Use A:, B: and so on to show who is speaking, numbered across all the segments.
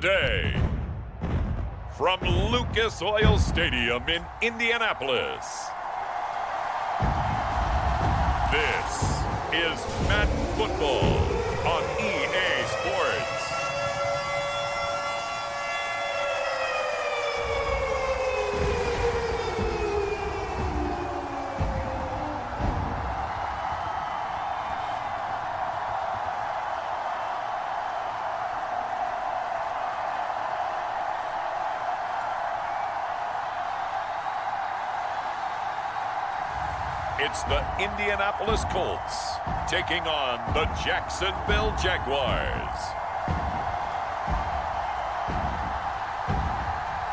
A: today. From Lucas Oil Stadium in Indianapolis, this is Madden Football on EA Sports. It's the Indianapolis Colts taking on the Jacksonville Jaguars.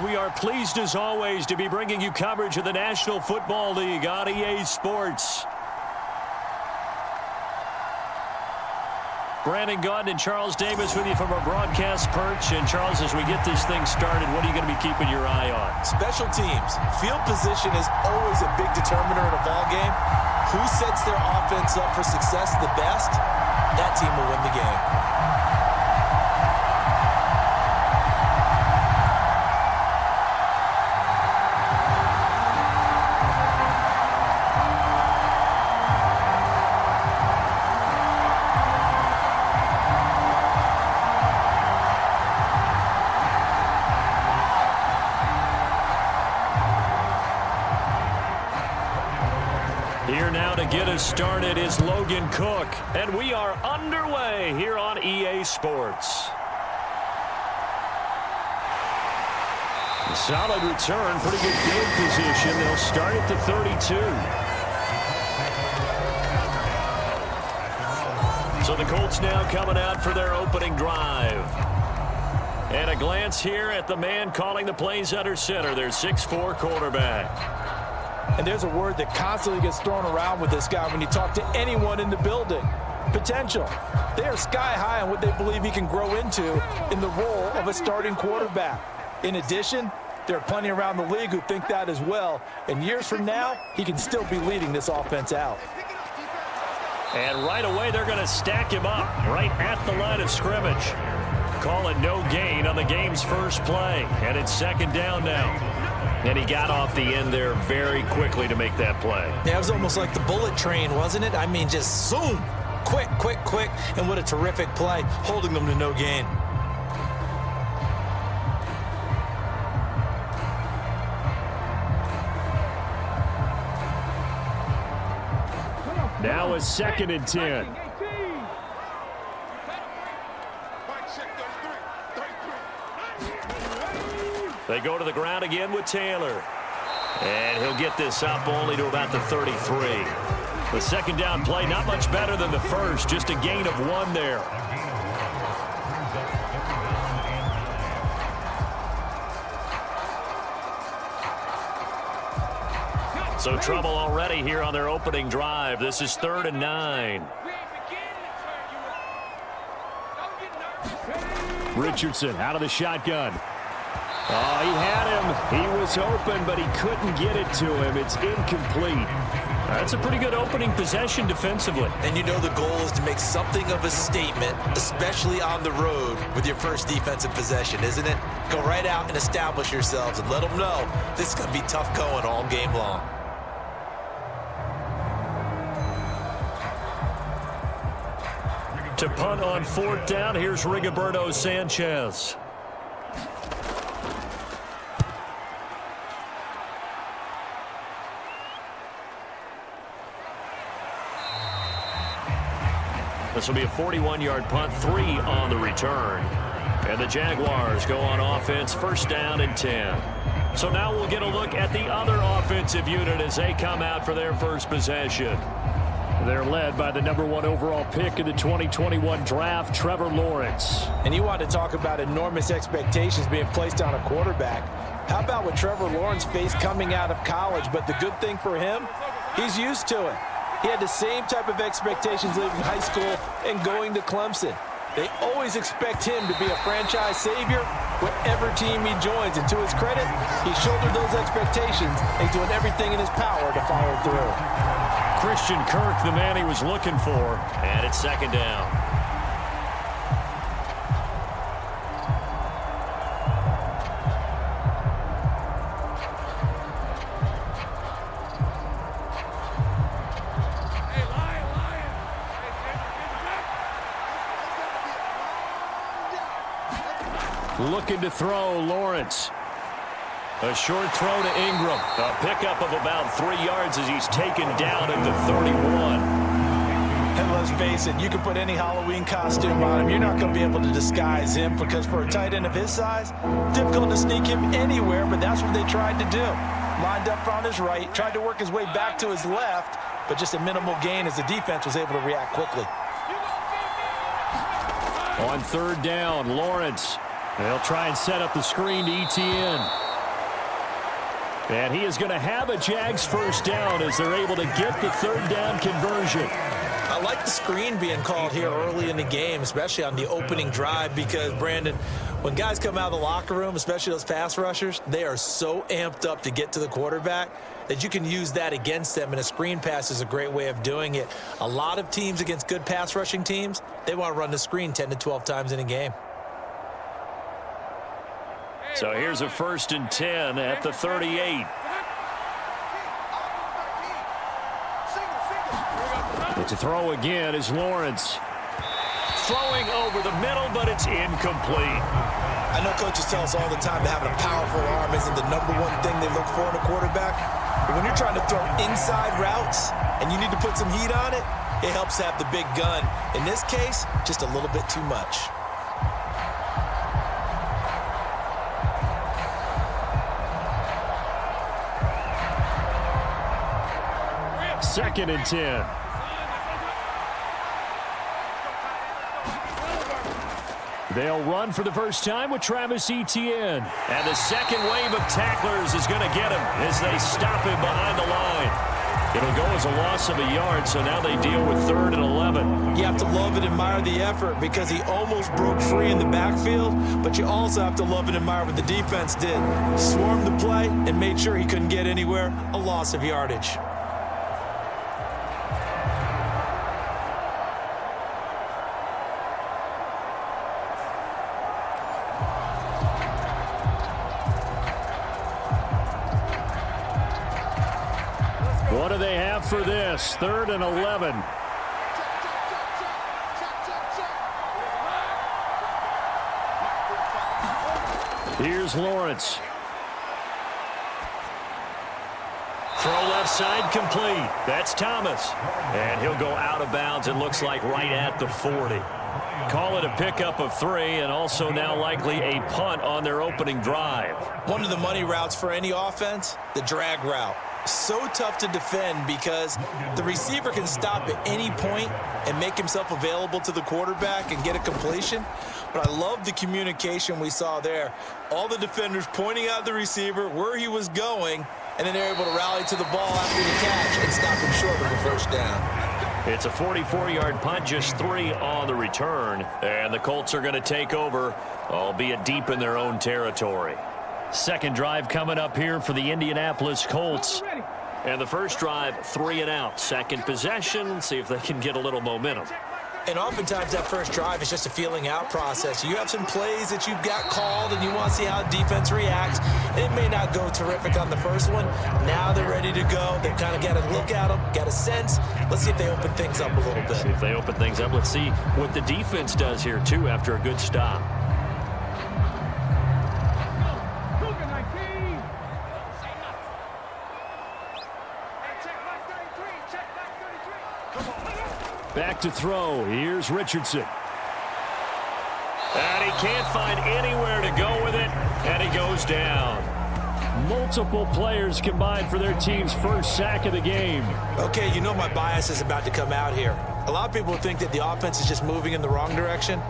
B: We are pleased as always to be bringing you coverage of the National Football League on EA Sports. Brandon Gaudin and Charles Davis with you from our broadcast perch. And Charles, as we get this thing started, what are you going to be keeping your eye on?
C: Special teams. Field position is always a big determiner in a ball game. Who sets their offense up for success the best, that team will win the game.
B: Here now to get us started is Logan Cook, and we are underway here on EA Sports. A solid return, pretty good field position. They'll start at the 32. So the Colts now coming out for their opening drive. And a glance here at the man calling the plays under center, their 6'4" quarterback.
C: And there's a word that constantly gets thrown around with this guy when you talk to anyone in the building. Potential. They are sky high on what they believe he can grow into in the role of a starting quarterback. In addition, there are plenty around the league who think that as well. And years from now, he can still be leading this offense out.
B: And right away, they're going to stack him up right at the line of scrimmage. Call it no gain on the game's first play. And it's second down now. And he got off the end there very quickly to make that play.
C: Yeah, it was almost like the bullet train, wasn't it? I mean, just zoom. Quick, quick, quick. And what a terrific play, holding them to no gain.
B: Now a 2nd and 10. They go to the ground again with Taylor. And he'll get this up only to about the 33. The second down play, not much better than the first, just a gain of 1 there. So trouble already here on their opening drive. This is 3rd and 9. Richardson out of the shotgun. Oh, he had him. He was open, but he couldn't get it to him. It's incomplete. That's a pretty good opening possession defensively.
C: And you know the goal is to make something of a statement, especially on the road with your first defensive possession, isn't it? Go right out and establish yourselves and let them know this is going to be tough going all game long.
B: To punt on 4th down, here's Rigoberto Sanchez. This will be a 41-yard punt, 3 on the return. And the Jaguars go on offense, 1st down and 10. So now we'll get a look at the other offensive unit as they come out for their first possession. They're led by the #1 overall pick in the 2021 draft, Trevor Lawrence.
C: And you want to talk about enormous expectations being placed on a quarterback. How about what Trevor Lawrence faced coming out of college? But the good thing for him, he's used to it. He had the same type of expectations leaving high school and going to Clemson. They always expect him to be a franchise savior, whatever team he joins. And to his credit, he shouldered those expectations and he's doing everything in his power to follow through.
B: Christian Kirk, the man he was looking for, and it's second down. Looking to throw, Lawrence. A short throw to Ingram. A pickup of about 3 yards as he's taken down at the 31.
C: And let's face it, you can put any Halloween costume on him. You're not going to be able to disguise him because for a tight end of his size, difficult to sneak him anywhere, but that's what they tried to do. Lined up on his right, tried to work his way back to his left, but just a minimal gain as the defense was able to react quickly.
B: On third down, Lawrence. They'll try and set up the screen to ETN. And he is going to have a Jags first down as they're able to get the third down conversion.
C: I like the screen being called here early in the game, especially on the opening drive, because, Brandon, when guys come out of the locker room, especially those pass rushers, they are so amped up to get to the quarterback that you can use that against them, and a screen pass is a great way of doing it. A lot of teams against good pass rushing teams, they want to run the screen 10 to 12 times in a game.
B: So here's a 1st and 10 at the 38. To throw again is Lawrence. Throwing over the middle, but it's incomplete.
C: I know coaches tell us all the time that having a powerful arm isn't the #1 thing they look for in a quarterback. But when you're trying to throw inside routes and you need to put some heat on it, it helps to have the big gun. In this case, just a little bit too much.
B: Second and 10. They'll run for the first time with Travis Etienne. And the second wave of tacklers is going to get him as they stop him behind the line. It'll go as a loss of a yard, so now they deal with 3rd and 11.
C: You have to love and admire the effort because he almost broke free in the backfield, but you also have to love and admire what the defense did. Swarmed the play and made sure he couldn't get anywhere. A loss of yardage.
B: What do they have for this? 3rd and 11. Here's Lawrence. Throw left side complete. That's Thomas. And he'll go out of bounds, it looks like, right at the 40. Call it a pickup of 3 and also now likely a punt on their opening drive.
C: One of the money routes for any offense, the drag route. So tough to defend because the receiver can stop at any point and make himself available to the quarterback and get a completion. But I love the communication we saw there. All the defenders pointing out the receiver where he was going, and then they're able to rally to the ball after the catch and stop him short of the first down.
B: It's a 44-yard punt, just 3 on the return. And the Colts are going to take over, albeit deep in their own territory. Second drive coming up here for the Indianapolis Colts. And the first drive, 3 and out. Second possession, see if they can get a little momentum.
C: And oftentimes that first drive is just a feeling out process. You have some plays that you've got called and you want to see how defense reacts. It may not go terrific on the first one. Now they're ready to go. They've kind of got to look at them, got a sense. Let's see if they open things up a little bit.
B: See if they open things up. Let's see what the defense does here, too, after a good stop. Back to throw. Here's Richardson. And he can't find anywhere to go with it, and he goes down. Multiple players combined for their team's first sack of the game.
C: Okay, you know my bias is about to come out here. A lot of people think that the offense is just moving in the wrong direction.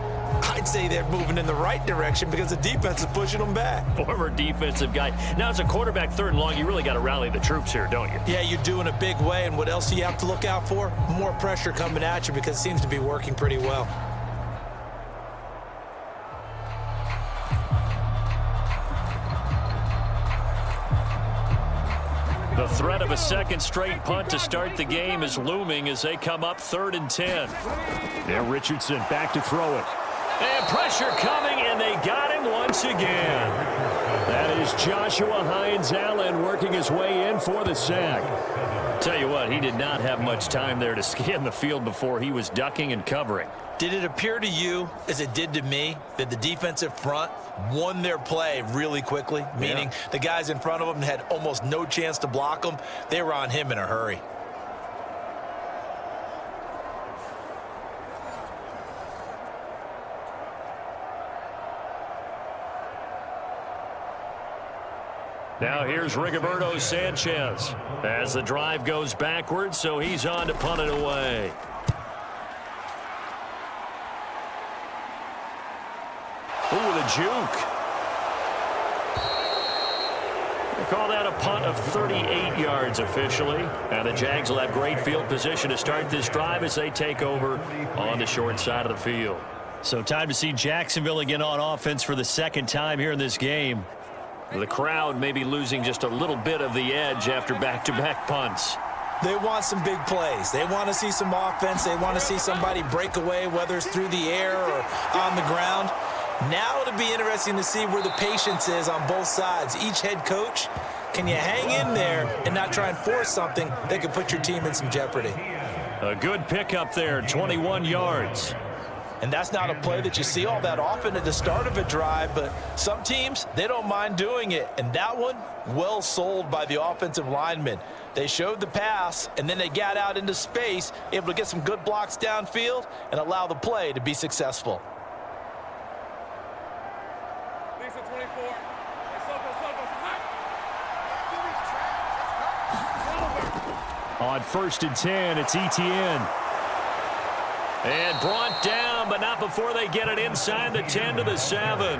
C: I'd say they're moving in the right direction because the defense is pushing them back.
B: Former defensive guy. Now, as a quarterback, 3rd and long, you really got to rally the troops here, don't you?
C: Yeah, you do in a big way. And what else do you have to look out for? More pressure coming at you because it seems to be working pretty well.
B: The threat of a second straight punt to start the game is looming as they come up 3rd and 10. There, Richardson back to throw it. And pressure coming, and they got him once again. That is Joshua Hines-Allen working his way in for the sack. Tell you what, he did not have much time there to scan the field before he was ducking and covering.
C: Did it appear to you, as it did to me, that the defensive front won their play really quickly? Meaning the guys in front of them had almost no chance to block them. They were on him in a hurry.
B: Now here's Rigoberto Sanchez as the drive goes backwards, so he's on to punt it away. Ooh, the juke. They call that a punt of 38 yards officially. Now the Jags will have great field position to start this drive as they take over on the short side of the field.
D: So time to see Jacksonville again on offense for the second time here in this game.
B: The crowd may be losing just a little bit of the edge after back-to-back punts.
C: They want some big plays. They want to see some offense. They want to see somebody break away, whether it's through the air or on the ground. Now it'll be interesting to see where the patience is on both sides. Each head coach, can you hang in there and not try and force something that could put your team in some jeopardy?
B: A good pickup there, 21 yards.
C: And that's not a play that you see all that often at the start of a drive, but some teams, they don't mind doing it. And that one, well sold by the offensive linemen. They showed the pass, and then they got out into space, able to get some good blocks downfield and allow the play to be successful.
D: On 1st and 10, it's Etienne.
B: And brought down, but not before they get it inside the 10 to the 7.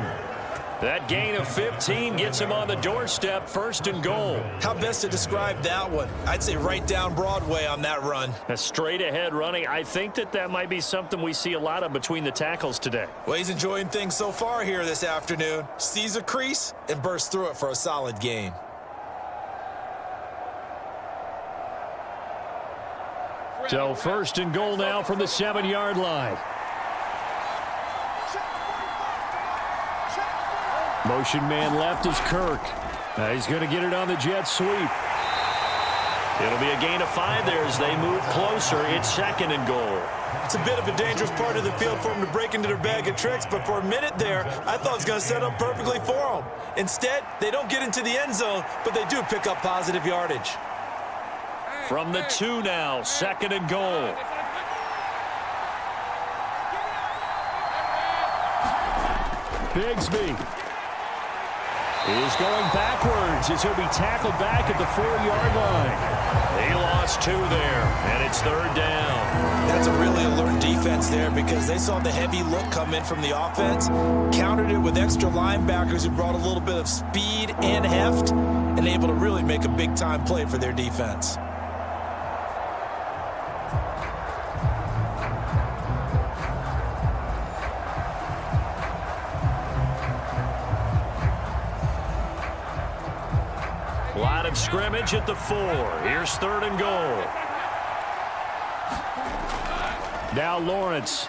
B: That gain of 15 gets him on the doorstep, 1st and goal.
C: How best to describe that one? I'd say right down Broadway on that run.
B: A straight-ahead running. I think that might be something we see a lot of between the tackles today.
C: Well, he's enjoying things so far here this afternoon. Sees a crease and bursts through it for a solid gain.
D: So 1st and goal now from the 7-yard line. Motion man left is Kirk. He's going to get it on the jet sweep.
B: It'll be a gain of 5 there as they move closer. It's 2nd and goal.
C: It's a bit of a dangerous part of the field for them to break into their bag of tricks, but for a minute there, I thought it was going to set up perfectly for them. Instead, they don't get into the end zone, but they do pick up positive yardage.
B: From the 2 now, 2nd and goal.
D: Bigsby is going backwards as he'll be tackled back at the 4-yard line.
B: He lost 2 there, and it's 3rd down.
C: That's a really alert defense there because they saw the heavy look come in from the offense, countered it with extra linebackers who brought a little bit of speed and heft, and able to really make a big-time play for their defense.
B: Line of scrimmage at the 4. Here's 3rd and goal.
D: Now Lawrence.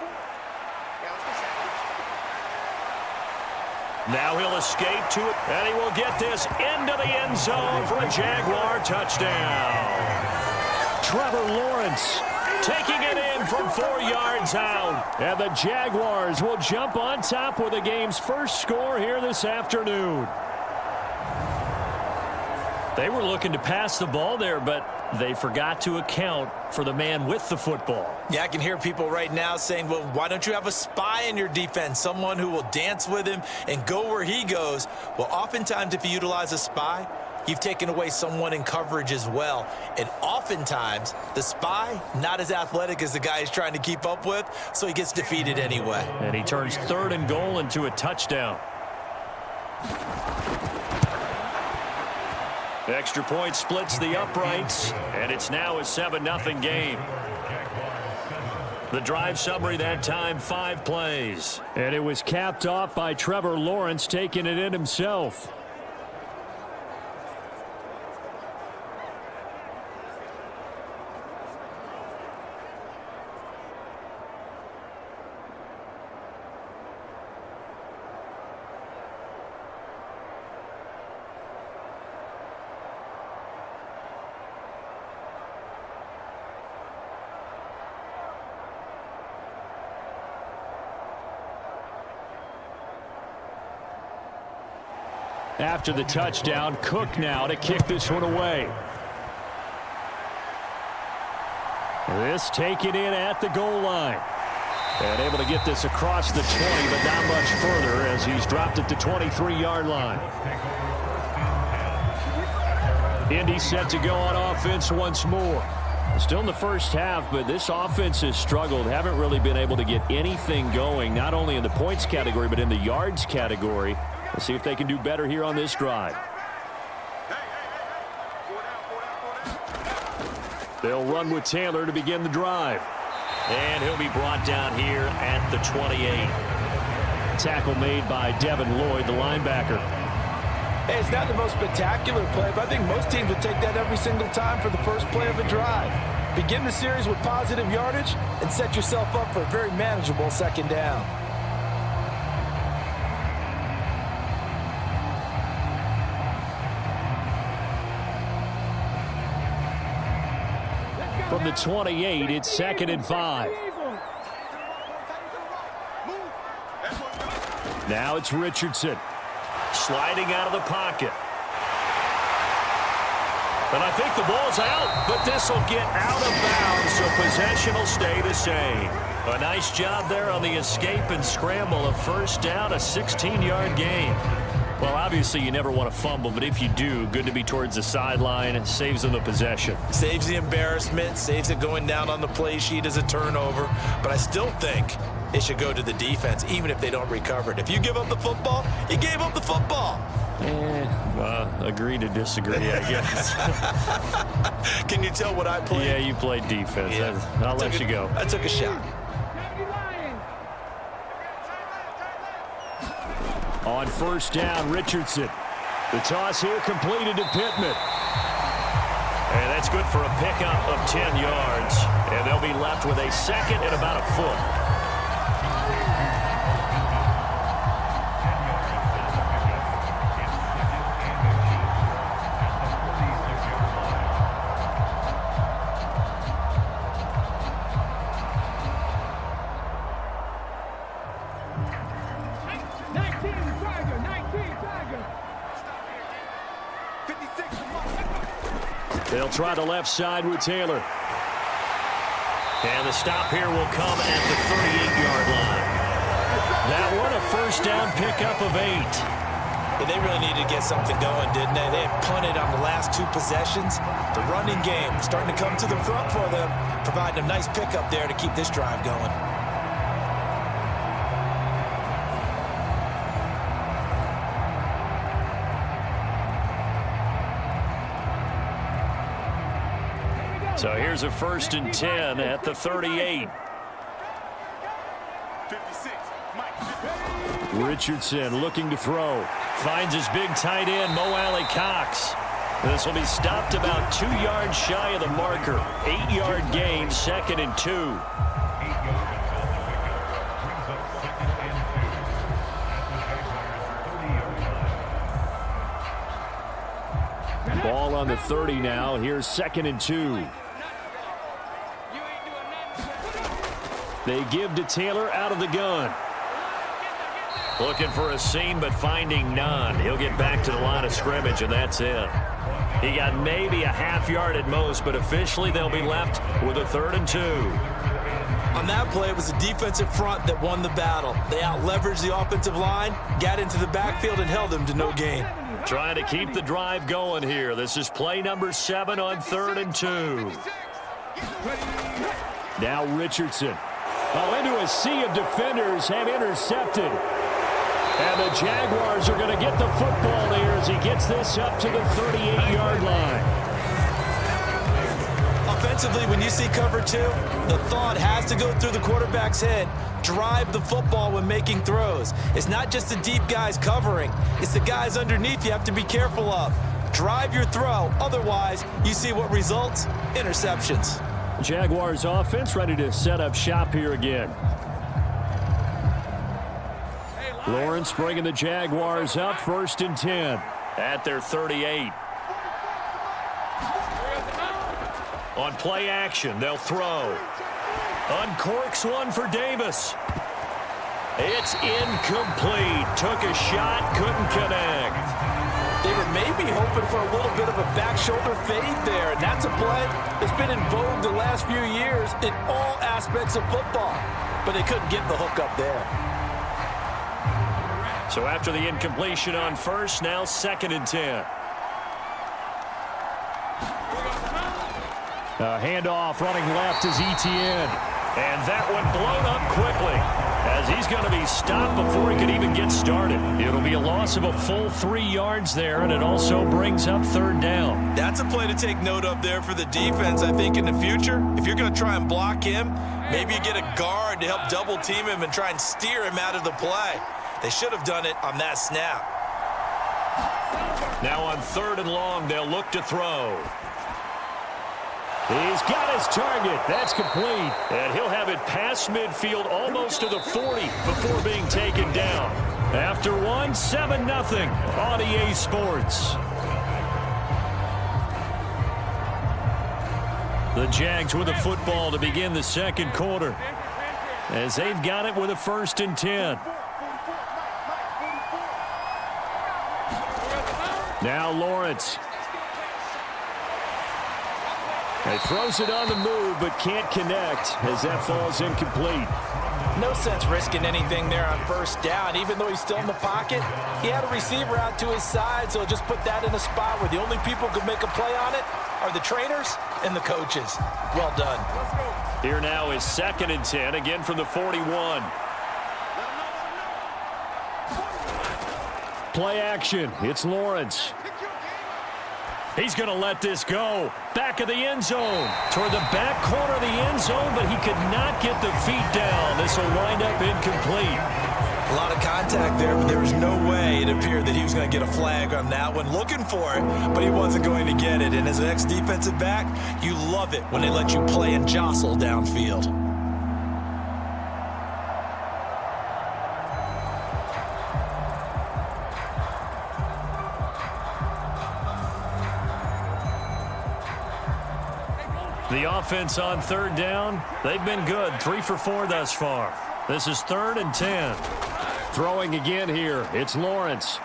B: Now he'll escape to it, and he will get this into the end zone for a Jaguar touchdown.
D: Trevor Lawrence
B: Taking it in from 4 yards out.
D: And the Jaguars will jump on top with the game's first score here this afternoon. They were looking to pass the ball there, but they forgot to account for the man with the football.
C: Yeah, I can hear people right now saying, well, why don't you have a spy in your defense, someone who will dance with him and go where he goes? Well, oftentimes if you utilize a spy, you've taken away someone in coverage as well. And oftentimes, the spy, not as athletic as the guy he's trying to keep up with, so he gets defeated anyway.
D: And he turns 3rd and goal into a touchdown.
B: Extra point splits the uprights, and it's now a 7-0 game. The drive summary that time, 5 plays.
D: And it was capped off by Trevor Lawrence taking it in himself. After the touchdown, Cook now to kick this one away. This taken in at the goal line. And able to get this across the 20, but not much further as he's dropped at the 23-yard line. Indy set to go on offense once more. Still in the first half, but this offense has struggled. Haven't really been able to get anything going, not only in the points category, but in the yards category. Let's see if they can do better here on this drive. They'll run with Taylor to begin the drive.
B: And he'll be brought down here at the 28.
D: Tackle made by Devin Lloyd, the linebacker.
C: Hey, it's not the most spectacular play, but I think most teams would take that every single time for the first play of a drive. Begin the series with positive yardage and set yourself up for a very manageable second down.
D: From the 28, it's 2nd and 5. Now it's Richardson.
B: Sliding out of the pocket. And I think the ball's out, but this will get out of bounds, so possession will stay the same. A nice job there on the escape and scramble. A first down, a 16-yard gain. Well, obviously you never want to fumble, but if you do, good to be towards the sideline. It saves them the possession.
C: Saves the embarrassment, saves it going down on the play sheet as a turnover. But I still think it should go to the defense, even if they don't recover it. If you give up the football, you gave up the football.
B: Agree to disagree, I guess.
C: Can you tell what I played?
B: Yeah, you played defense.
C: Yeah.
B: I'll let you go.
C: I took a shot.
D: On first down, Richardson. The toss here completed to Pittman.
B: And that's good for a pickup of 10 yards. And they'll be left with a second and about a foot.
D: They'll try the left side with Taylor.
B: And the stop here will come at the 38-yard line.
D: That one a first down pickup of 8.
C: Yeah, they really needed to get something going, didn't they? They had punted on the last 2 possessions. The running game starting to come to the front for them, providing a nice pickup there to keep this drive going.
B: So here's a 1st and 10 at the 38.
D: Richardson looking to throw.
B: Finds his big tight end, Mo Alley Cox. This will be stopped about 2 yards shy of the marker. 8-yard gain, 2nd and 2.
D: Ball on the 30 now. Here's 2nd and 2. They give to Taylor out of the gun.
B: Looking for a seam, but finding none. He'll get back to the line of scrimmage, and that's it. He got maybe a half yard at most, but officially they'll be left with a 3rd and 2.
C: On that play, it was the defensive front that won the battle. They out-leveraged the offensive line, got into the backfield, and held them to no gain.
B: Trying to keep the drive going here. This is play number 7 on 3rd and 2.
D: Now Richardson. Oh, into a sea of defenders have intercepted. And the Jaguars are going to get the football here as he gets this up to the 38-yard line.
C: Offensively, when you see cover 2, the thought has to go through the quarterback's head. Drive the football when making throws. It's not just the deep guys covering. It's the guys underneath you have to be careful of. Drive your throw. Otherwise, you see what results? Interceptions.
D: Jaguars offense ready to set up shop here again. Lawrence bringing the Jaguars up, 1st and 10.
B: At their 38. On play action, they'll throw. Uncorks one for Davis. It's incomplete. Took a shot, couldn't connect.
C: They were maybe hoping for a little bit of a back shoulder fade there, and that's a play that's been in vogue the last few years in all aspects of football. But they couldn't get the hook up there.
B: So after the incompletion on first, now 2nd and 10.
D: A handoff running left is Etienne.
B: And that one blown up quickly as he's going to be stopped before he could even get started. It'll be a loss of a full 3 yards there, and it also brings up 3rd down.
C: That's a play to take note of there for the defense, I think, in the future. If you're going to try and block him, maybe you get a guard to help double team him and try and steer him out of the play. They should have done it on that snap.
B: Now on 3rd and long, they'll look to throw.
D: He's got his target. That's complete.
B: And he'll have it past midfield almost to the 40 before being taken down.
D: After one, 7-0 on EA Sports.
B: The Jags with the football to begin the 2nd quarter, as they've got it with a 1st and 10.
D: Now Lawrence. He throws it on the move, but can't connect as that falls incomplete.
C: No sense risking anything there on 1st down. Even though he's still in the pocket, he had a receiver out to his side, so just put that in a spot where the only people who could make a play on it are the trainers and the coaches. Well done.
B: Here now is 2nd and 10, again from the 41.
D: Play action. It's Lawrence.
B: He's going to let this go. Back of the end zone. Toward the back corner of the end zone, but he could not get the feet down. This will wind up incomplete.
C: A lot of contact there, but there was no way it appeared that he was going to get a flag on that one. Looking for it, but he wasn't going to get it. And as an ex-defensive back, you love it when they let you play and jostle downfield.
B: The offense on 3rd down, they've been good. 3 for 4 thus far. This is 3rd and 10.
D: Throwing again here. It's Lawrence.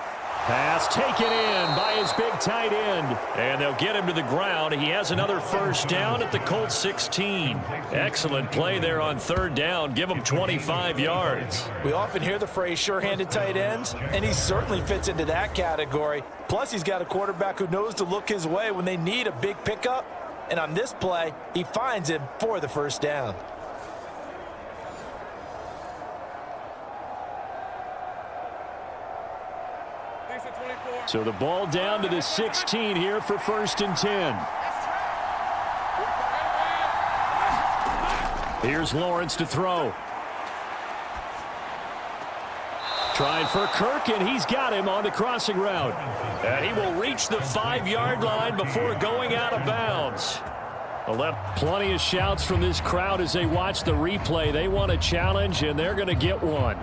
D: Pass taken in by his big tight end.
B: And they'll get him to the ground. He has another 1st down at the Colts 16. Excellent play there on 3rd down. Give him 25 yards.
C: We often hear the phrase sure-handed tight ends, and he certainly fits into that category. Plus, he's got a quarterback who knows to look his way when they need a big pickup. And on this play, he finds him for the 1st down.
D: So the ball down to the 16 here for 1st and 10. Here's Lawrence to throw. Trying for Kirk, and he's got him on the crossing route.
B: And he will reach the 5-yard line before going out of bounds.
D: Well, plenty of shouts from this crowd as they watch the replay. They want a challenge, and they're going to get one.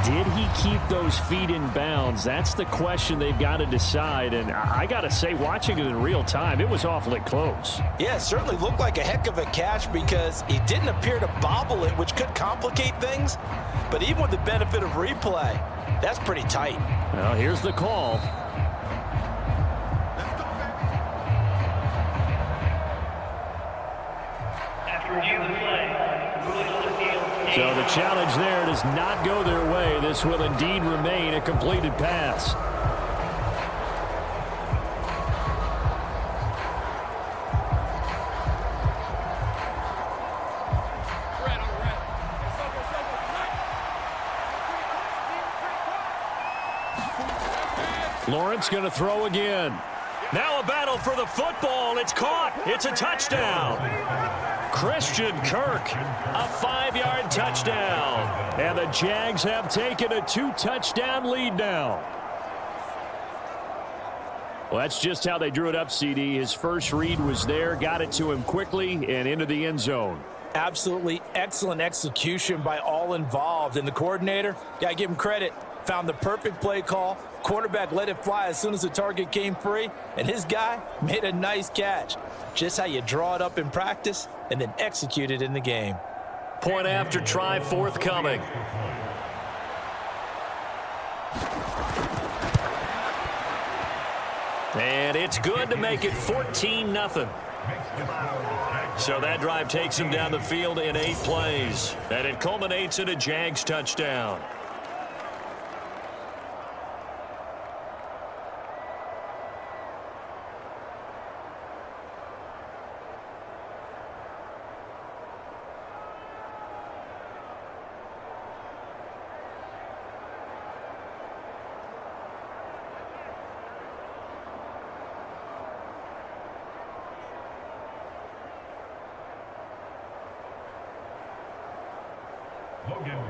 D: Did he keep those feet in bounds? That's the question they've got to decide. And I got to say, watching it in real time, it was awfully close.
C: Yeah, it certainly looked like a heck of a catch because he didn't appear to bobble it, which could complicate things. But even with the benefit of replay, that's pretty tight.
D: Well, here's the call. So the challenge there does not go their way. This will indeed remain a completed pass. Lawrence going to throw again.
B: Now a battle for the football. It's caught. It's a touchdown. Christian Kirk, a 5-yard touchdown.
D: And the Jags have taken a 2-touchdown lead now. Well, that's just how they drew it up, CD. His first read was there, got it to him quickly and into the end zone.
C: Absolutely excellent execution by all involved. And the coordinator, got to give him credit. Found the perfect play call. Quarterback let it fly as soon as the target came free, and his guy made a nice catch. Just how you draw it up in practice and then execute it in the game.
B: Point after try forthcoming. And it's good to make it 14-0. So that drive takes him down the field in 8 plays. And it culminates in a Jags touchdown.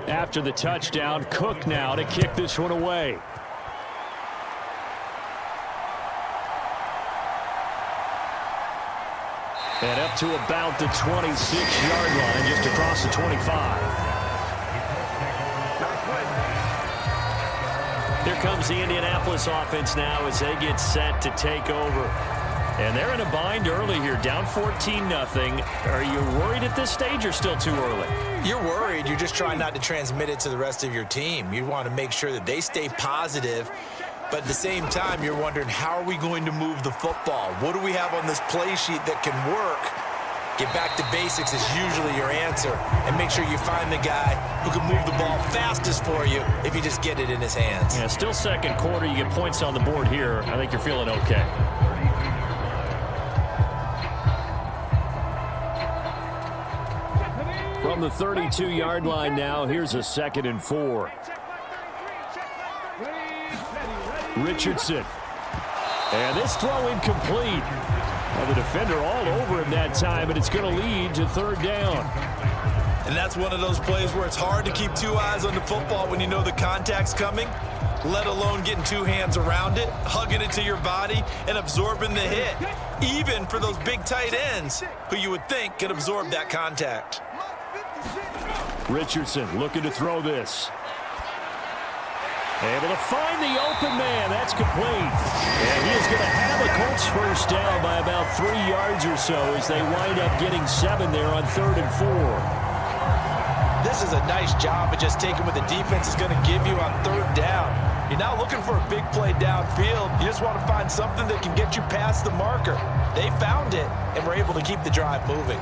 D: After the touchdown, Cook now to kick this one away. And up to about the 26-yard line, just across the 25.
B: Here comes the Indianapolis offense now as they get set to take over. And they're in a bind early here, down 14-0. Are you worried at this stage or still too early?
C: You're worried. You're just trying not to transmit it to the rest of your team. You want to make sure that they stay positive. But at the same time, you're wondering, how are we going to move the football? What do we have on this play sheet that can work? Get back to basics is usually your answer. And make sure you find the guy who can move the ball fastest for you if you just get it in his hands.
B: Yeah, still second quarter. You get points on the board here. I think you're feeling okay.
D: From the 32-yard line now, here's a 2nd and 4. Richardson. And this throw incomplete. Well, the defender all over him that time, and it's going to lead to 3rd down.
C: And that's one of those plays where it's hard to keep 2 eyes on the football when you know the contact's coming, let alone getting 2 hands around it, hugging it to your body, and absorbing the hit, even for those big tight ends who you would think could absorb that contact.
D: Richardson looking to throw this. Able to find the open man. That's complete. And he is going to have a Colts first down by about 3 yards or so as they wind up getting 7 there on 3rd and 4.
C: This is a nice job of just taking what the defense is going to give you on 3rd down. You're not looking for a big play downfield. You just want to find something that can get you past the marker. They found it and were able to keep the drive moving.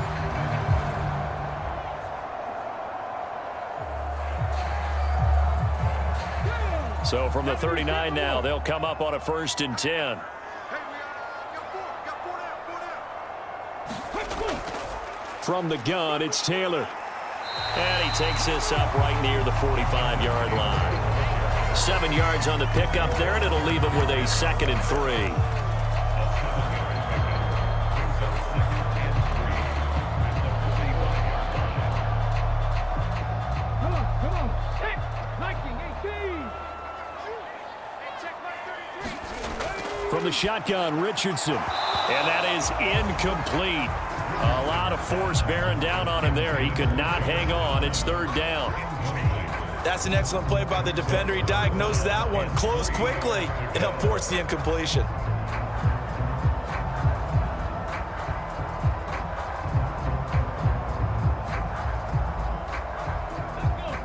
B: So from the 39 now, they'll come up on a 1st and 10.
D: From the gun, it's Taylor.
B: And he takes this up right near the 45-yard line. 7 yards on the pickup there, and it'll leave him with a 2nd and 3.
D: From the shotgun, Richardson.
B: And that is incomplete. A lot of force bearing down on him there. He could not hang on. It's 3rd down.
C: That's an excellent play by the defender. He diagnosed that one, closed quickly, and helped force the incompletion.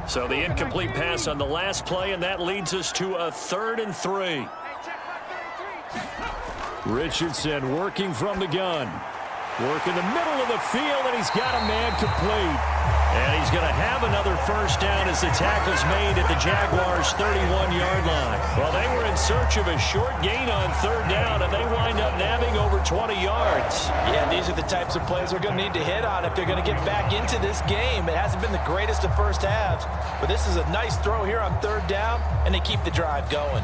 B: So the incomplete pass on the last play, and that leads us to a 3rd and 3.
D: Richardson working from the gun. Work in the middle of the field, and he's got a man complete.
B: And he's going to have another first down as the tackle's made at the Jaguars' 31-yard line. Well, they were in search of a short gain on 3rd down, and they wind up nabbing over 20 yards.
C: Yeah, these are the types of plays they're going to need to hit on if they're going to get back into this game. It hasn't been the greatest of first halves, but this is a nice throw here on 3rd down, and they keep the drive going.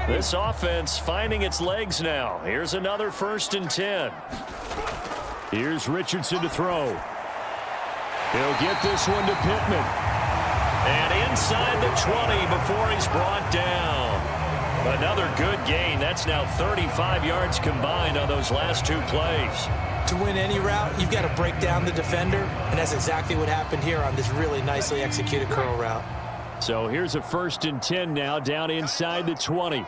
B: This offense finding its legs now. Here's another 1st and 10.
D: Here's Richardson to throw. He'll get this one to Pittman.
B: And inside the 20 before he's brought down. Another good gain. That's now 35 yards combined on those last two plays.
C: To win any route, you've got to break down the defender, and that's exactly what happened here on this really nicely executed curl route.
D: So here's a 1st and 10 now, down inside the 20.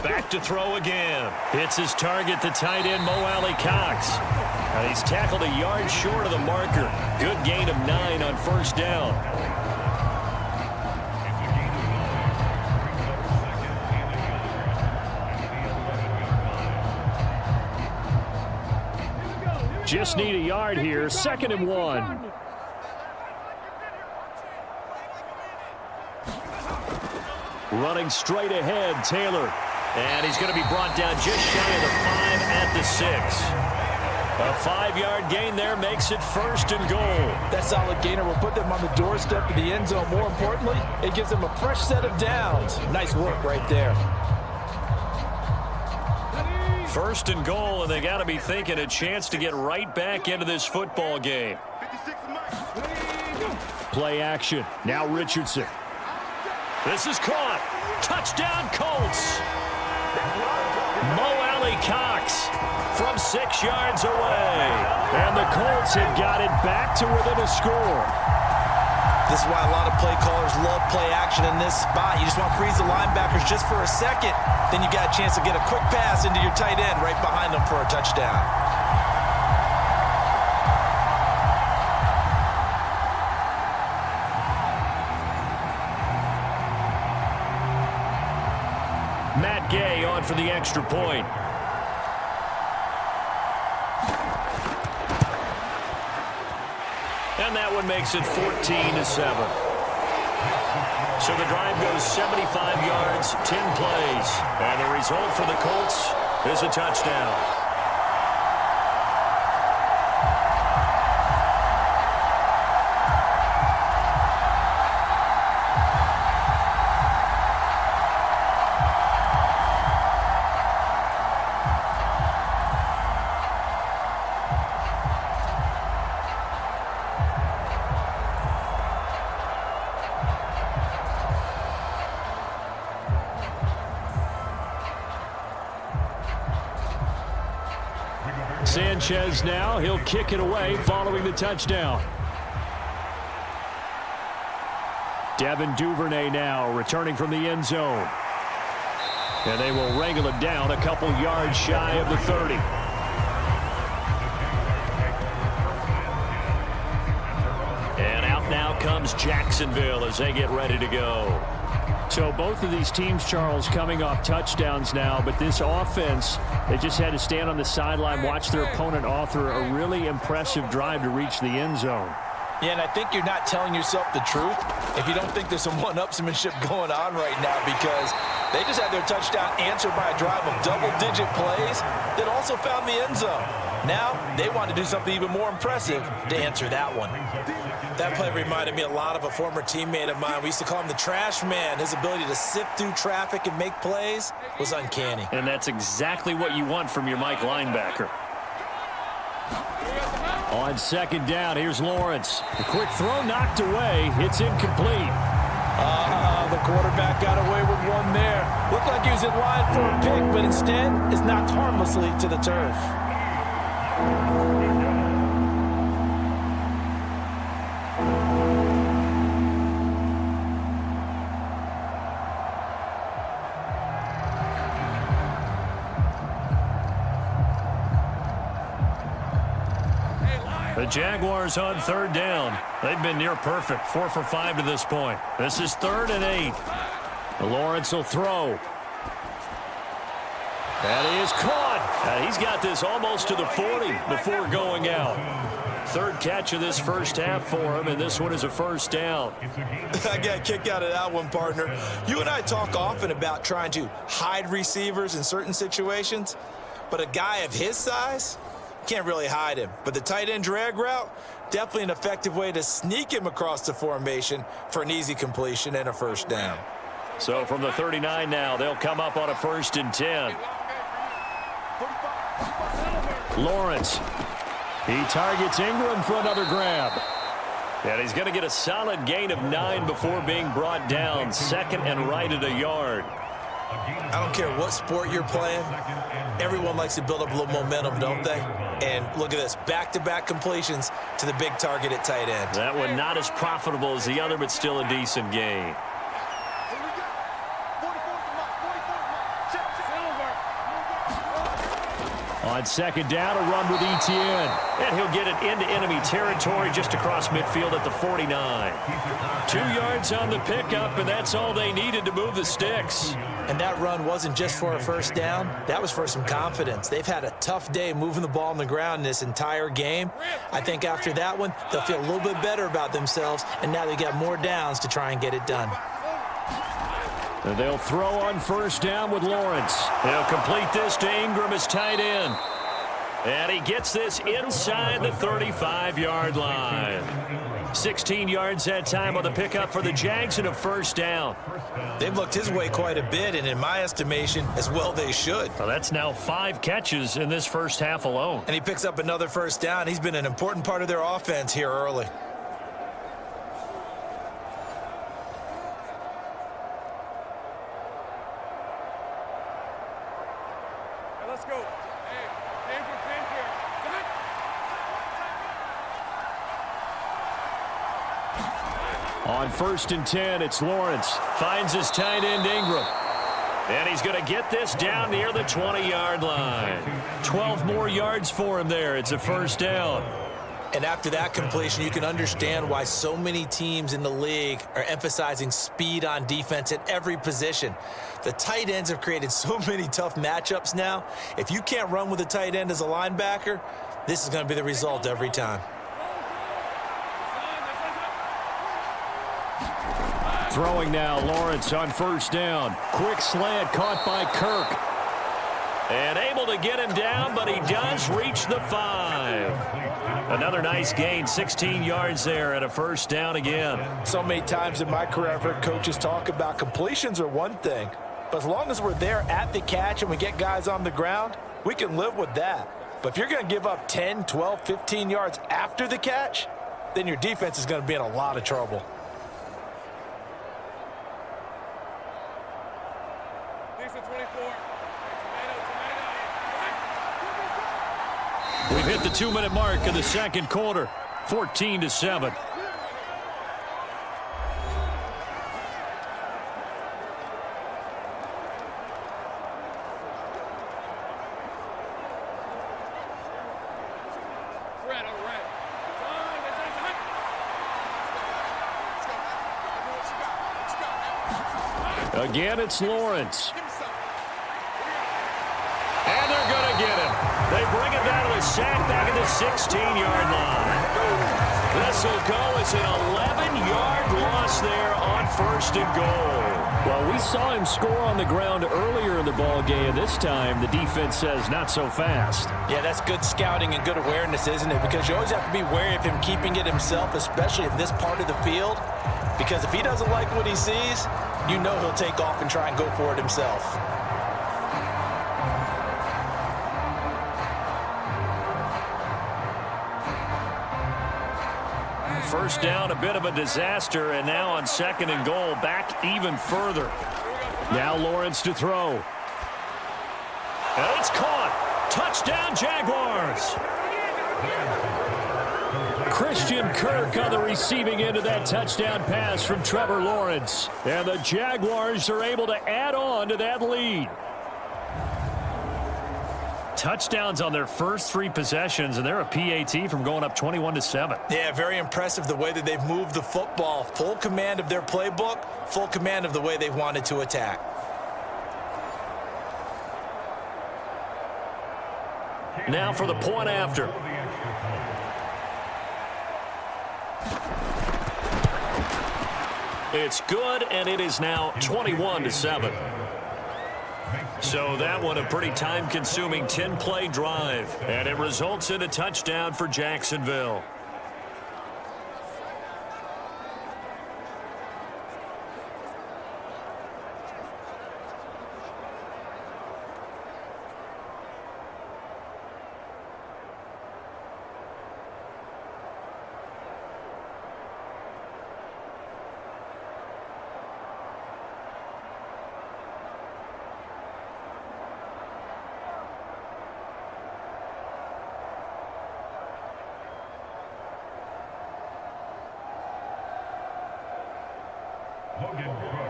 B: Back to throw again. Hits his target, the tight end, Mo Alley-Cox. And he's tackled a yard short of the marker. Good gain of 9 on 1st down.
D: Just need a yard here. 2nd and 1.
B: Running straight ahead, Taylor. And he's going to be brought down just shy of the 5 at the 6. A 5-yard gain there makes it 1st and goal.
C: That solid gainer will put them on the doorstep of the end zone. More importantly, it gives them a fresh set of downs. Nice work right there.
B: 1st and goal, and they got to be thinking a chance to get right back into this football game.
D: Play action. Now Richardson.
B: This is caught. Touchdown, Colts. Mo Alley-Cox from 6 yards away.
D: And the Colts have got it back to within a score.
C: This is why a lot of play callers love play action in this spot. You just want to freeze the linebackers just for a second. Then you got a chance to get a quick pass into your tight end right behind them for a touchdown.
B: Matt Gay on for the extra point. And that one makes it 14-7. So the drive goes 75 yards, 10 plays. And the result for the Colts is a touchdown.
D: Sanchez now. He'll kick it away following the touchdown. Devin Duvernay now returning from the end zone. And they will wrangle him down a couple yards shy of the 30.
B: And out now comes Jacksonville as they get ready to go.
D: So both of these teams, Charles, coming off touchdowns now, but this offense, they just had to stand on the sideline, watch their opponent author a really impressive drive to reach the end zone.
C: Yeah, and I think you're not telling yourself the truth if you don't think there's some one-upsmanship going on right now, because they just had their touchdown answered by a drive of double-digit plays that also found the end zone. Now they want to do something even more impressive to answer that one. That play reminded me a lot of a former teammate of mine. We used to call him the trash man. His ability to sift through traffic and make plays was uncanny.
B: And that's exactly what you want from your Mike linebacker.
D: On 2nd down, here's Lawrence. A quick throw knocked away. It's incomplete.
C: The quarterback got away with one there. Looked like he was in line for a pick, but instead is knocked harmlessly to the turf.
B: The Jaguars on 3rd down. They've been near perfect, 4 for 5 to this point. This is 3rd and 8.
D: Lawrence will throw.
B: And he is caught. And he's got this almost to the 40 before going out. 3rd catch of this first half for him, and this one is a 1st down.
C: I got a kick out of that one, partner. You and I talk often about trying to hide receivers in certain situations, but a guy of his size can't really hide him. But the tight end drag route, definitely an effective way to sneak him across the formation for an easy completion and a 1st down.
B: So from the 39 now, they'll come up on a 1st and 10.
D: Lawrence. He targets Ingram for another grab. And he's going to get a solid gain of 9 before being brought down. Second and right at a yard.
C: I don't care what sport you're playing. Everyone likes to build up a little momentum, don't they? And look at this, back-to-back completions to the big target at tight end.
D: That one not as profitable as the other, but still a decent gain. On second down, a run with Etienne. And he'll get it into enemy territory just across midfield at the 49. 2 yards on the pickup, and that's all they needed to move the sticks.
C: And that run wasn't just for a first down. That was for some confidence. They've had a tough day moving the ball on the ground this entire game. I think after that one, they'll feel a little bit better about themselves, and now they got more downs to try and get it done.
D: And they'll throw on first down with Lawrence. They'll complete this to Ingram as tight end. And he gets this inside the 35-yard line. 16 yards that time on the pickup for the Jags and a first down.
C: They've looked his way quite a bit, and in my estimation, as well they should.
D: Well, that's now 5 catches in this first half alone.
C: And he picks up another first down. He's been an important part of their offense here early.
E: Let's go. Hey, change here.
D: On first and 10, it's Lawrence. Finds his tight end, Ingram. And he's going to get this down near the 20-yard line. 12 more yards for him there. It's a first down.
C: And after that completion, you can understand why so many teams in the league are emphasizing speed on defense at every position. The tight ends have created so many tough matchups now. If you can't run with a tight end as a linebacker, this is going to be the result every time.
D: Throwing now, Lawrence on first down. Quick slant caught by Kirk. And able to get him down, but he does reach the 5. Another nice gain, 16 yards there and a first down again.
C: So many times in my career, I've heard coaches talk about completions are one thing. But as long as we're there at the catch and we get guys on the ground, we can live with that. But if you're going to give up 10, 12, 15 yards after the catch, then your defense is going to be in a lot of trouble.
D: We've hit the 2-minute mark of the second quarter, 14-7. Again, it's Lawrence. And they're going to get him. They bring it down to the sack back at the 16-yard line. This will go as an 11-yard loss there on first and goal.
B: Well, we saw him score on the ground earlier in the ball game. This time, the defense says not so fast.
C: Yeah, that's good scouting and good awareness, isn't it? Because you always have to be wary of him keeping it himself, especially in this part of the field. Because if he doesn't like what he sees, you know he'll take off and try and go for it himself.
D: First down, a bit of a disaster, and now on second and goal, back even further.
B: Now Lawrence to throw.
D: And it's caught. Touchdown, Jaguars.
B: Christian Kirk on the receiving end of that touchdown pass from Trevor Lawrence. And the Jaguars are able to add on to that lead.
D: Touchdowns on their first 3 possessions, and they're a PAT from going up 21-7.
C: Yeah, very impressive the way that they've moved the football. Full command of their playbook, full command of the way they've wanted to attack.
D: Now for the point after. It's good, and it is now 21-7. So that one a pretty time-consuming 10-play drive, and it results in a touchdown for Jacksonville.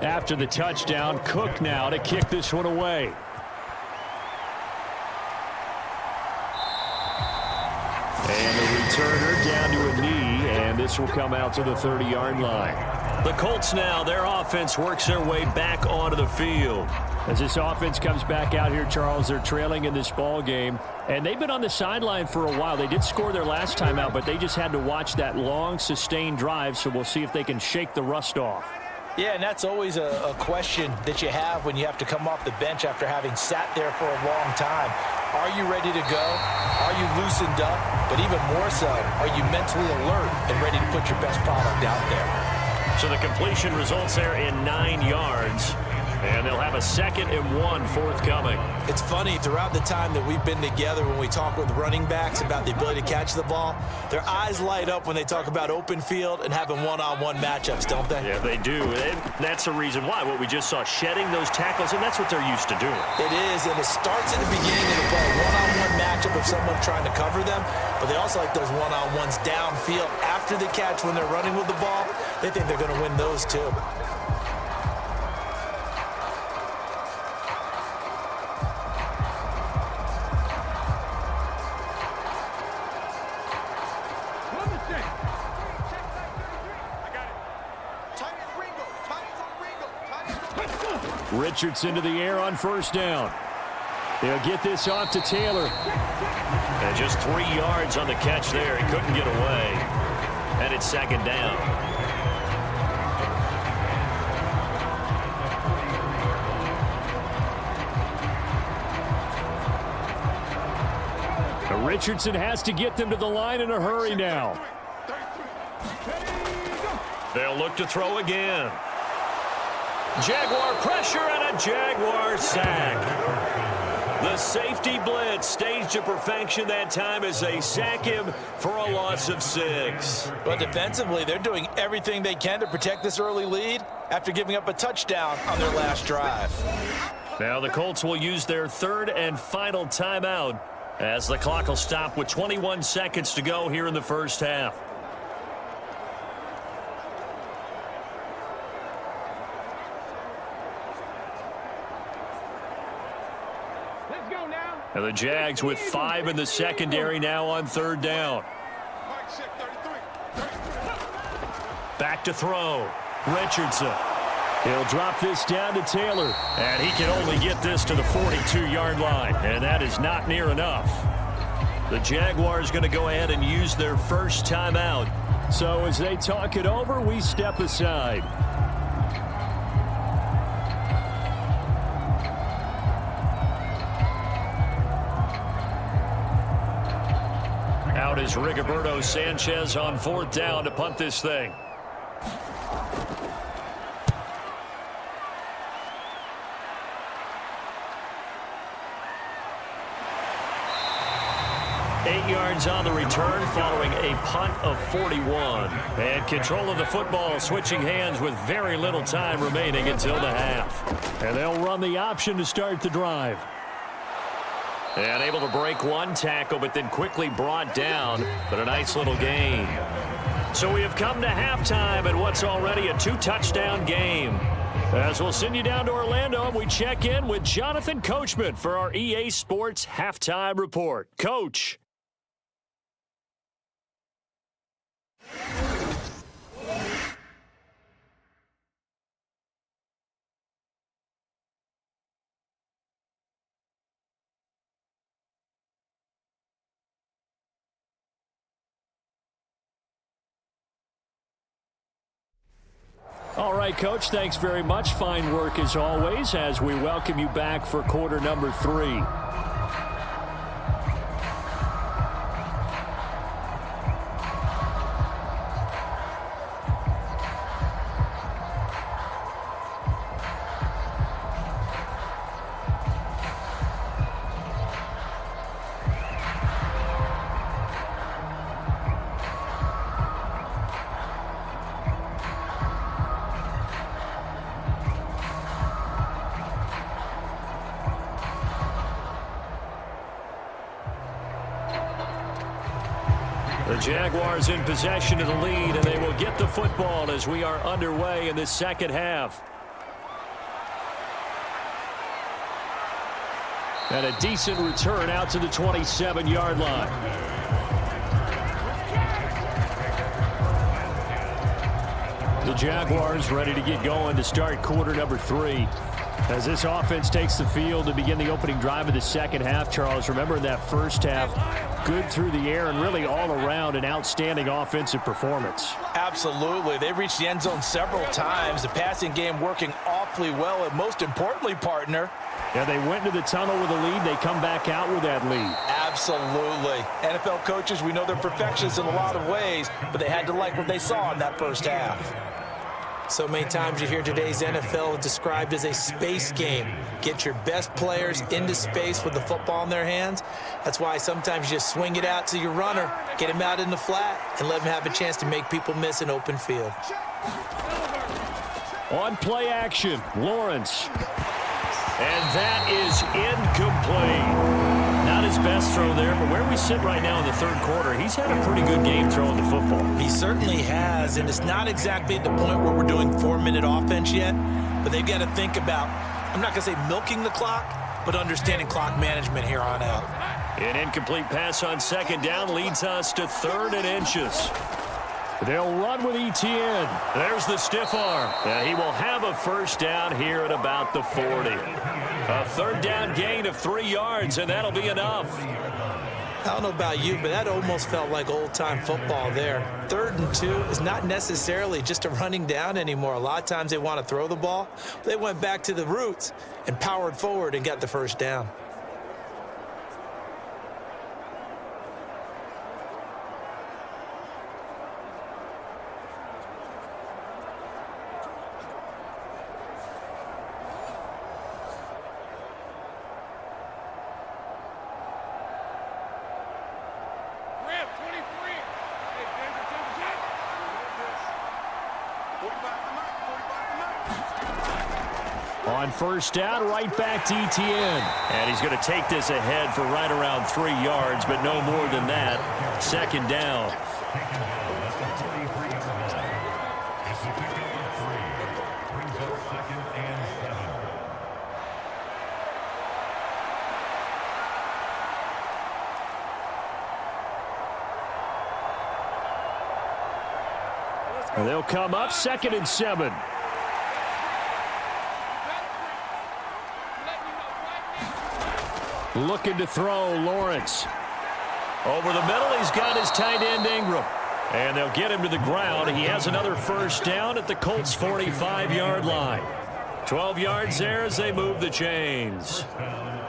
D: After the touchdown, Cook now to kick this one away. And the returner down to a knee, and this will come out to the 30-yard line.
B: The Colts now, their offense works their way back onto the field.
D: As this offense comes back out here, Charles, they're trailing in this ball game, and they've been on the sideline for a while. They did score their last time out, but they just had to watch that long, sustained drive, so we'll see if they can shake the rust off.
C: Yeah, and that's always a question that you have when you have to come off the bench after having sat there for a long time. Are you ready to go? Are you loosened up? But even more so, are you mentally alert and ready to put your best product out there?
B: So the completion results there in 9 yards. And they'll have a 2nd and 1 forthcoming.
C: It's funny, throughout the time that we've been together, when we talk with running backs about the ability to catch the ball, their eyes light up when they talk about open field and having one-on-one matchups, don't they?
B: Yeah, they do. And that's the reason why. What we just saw, shedding those tackles, and that's what they're used to doing.
C: It is, and it starts at the beginning of the play. One-on-one matchup of someone trying to cover them, but they also like those one-on-ones downfield after the catch when they're running with the ball. They think they're going to win those too.
D: Richardson to the air on first down. They'll get this off to Taylor.
B: And just 3 yards on the catch there. He couldn't get away. And it's 2nd down.
D: Richardson has to get them to the line in a hurry now.
B: They'll look to throw again. Jaguar pressure and a Jaguar sack. The safety blitz staged to perfection that time as they sack him for a loss of 6.
C: But defensively, they're doing everything they can to protect this early lead after giving up a touchdown on their last drive.
B: Now the Colts will use their 3rd and final timeout as the clock will stop with 21 seconds to go here in the first half.
D: And the Jags with 5 in the secondary now on 3rd down.
B: Back to throw.
D: Richardson. He'll drop this down to Taylor. And he can only get this to the 42-yard line. And that is not near enough.
B: The Jaguars going to go ahead and use their first timeout.
D: So as they talk it over, we step aside.
B: Out is Rigoberto Sanchez on 4th down to punt this thing. Eight yards on the return following a punt of 41. And control of the football switching hands with very little time remaining until the half.
D: And they'll run the option to start the drive.
B: And able to break one tackle, but then quickly brought down. But a nice little gain. So we have come to halftime in what's already a 2-touchdown game. As we'll send you down to Orlando, and we check in with Jonathan Coachman for our EA Sports Halftime Report. Coach.
D: All right, Coach, thanks very much. Fine work as always as we welcome you back for quarter number 3. The Jaguars in possession of the lead, and they will get the football as we are underway in the second half. And a decent return out to the 27-yard line. The Jaguars ready to get going to start quarter number 3. As this offense takes the field to begin the opening drive of the second half, Charles, remember in that first half, good through the air and really all around an outstanding offensive performance.
C: Absolutely. They've reached the end zone several times. The passing game working awfully well, and most importantly, partner,
D: yeah, they went into the tunnel with a lead. They come back out with that lead.
C: Absolutely. NFL coaches, we know they're perfectionists in a lot of ways, but they had to like what they saw in that first half. So many times you hear today's NFL described as a space game. Get your best players into space with the football in their hands. That's why sometimes you just swing it out to your runner, get him out in the flat, and let him have a chance to make people miss an open field.
D: On play action, Lawrence. And that is incomplete. Not his best throw there, but where we sit right now in the third quarter, he's had a pretty good game throwing the football.
C: He certainly has, and it's not exactly at the point where we're doing 4-minute offense yet, but they've got to think about, I'm not going to say milking the clock, but understanding clock management here on out.
D: An incomplete pass on second down leads us to 3rd and inches. They'll run with Etienne. There's the stiff arm. And he will have a first down here at about the 40. A 3rd down gain of 3 yards, and that'll be enough.
C: I don't know about you, but that almost felt like old-time football there. 3rd and 2 is not necessarily just a running down anymore. A lot of times they want to throw the ball. They went back to the roots and powered forward and got the first down.
D: On first down, right back to Etienne. And he's going to take this ahead for right around 3 yards, but no more than that. 2nd down. And they'll come up 2nd and 7. Looking to throw, Lawrence. Over the middle, he's got his tight end, Ingram. And they'll get him to the ground. He has another first down at the Colts' 45-yard line. 12 yards there as they move the chains.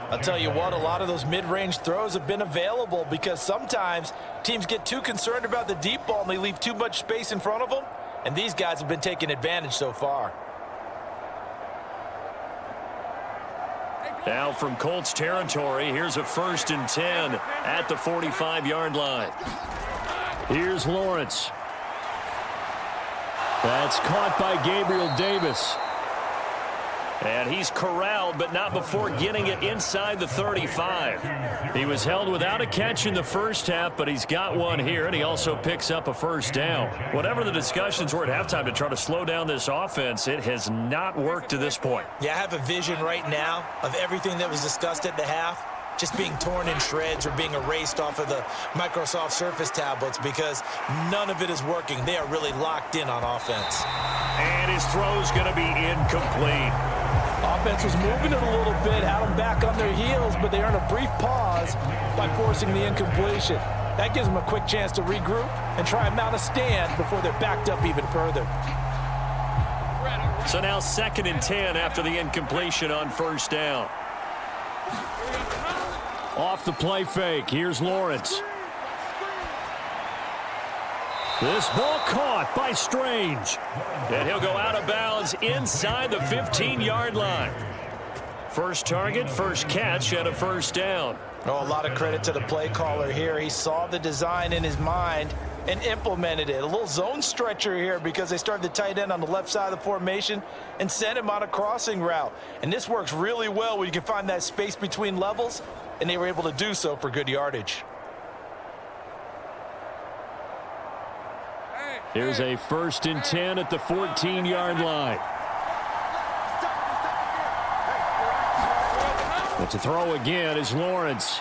C: I'll tell you what, a lot of those mid-range throws have been available because sometimes teams get too concerned about the deep ball and they leave too much space in front of them. And these guys have been taking advantage so far.
D: Now from Colts territory, here's a 1st and 10 at the 45-yard line. Here's Lawrence. That's caught by Gabriel Davis. And he's corralled, but not before getting it inside the 35. He was held without a catch in the first half, but he's got one here, and he also picks up a first down. Whatever the discussions were at halftime to try to slow down this offense, it has not worked to this point.
C: Yeah, I have a vision right now of everything that was discussed at the half just being torn in shreds or being erased off of the Microsoft Surface tablets because none of it is working. They are really locked in on offense.
D: And his throw's going to be incomplete.
C: Offense was moving it a little bit, had them back on their heels, but they earned a brief pause by forcing the incompletion. That gives them a quick chance to regroup and try and mount a stand before they're backed up even further.
D: So now 2nd and 10 after the incompletion on first down. Off the play fake, here's Lawrence. This ball caught by Strange. And he'll go out of bounds inside the 15-yard line. First target, first catch, and a first down.
C: Oh, a lot of credit to the play caller here. He saw the design in his mind and implemented it. A little zone stretcher here because they started the tight end on the left side of the formation and sent him on a crossing route. And this works really well when you can find that space between levels, and they were able to do so for good yardage.
D: Here's a 1st and 10 at the 14-yard line. But to throw again is Lawrence.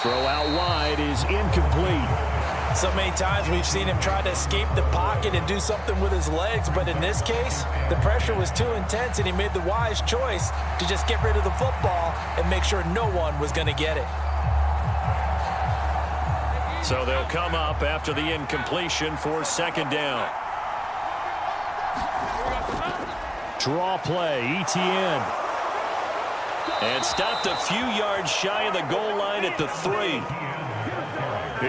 D: Throw out wide is incomplete.
C: So many times we've seen him try to escape the pocket and do something with his legs, but in this case, the pressure was too intense and he made the wise choice to just get rid of the football and make sure no one was going to get it.
B: So they'll come up after the incompletion for 2nd down.
D: Draw play, ETN.
B: And stopped a few yards shy of the goal line at the 3.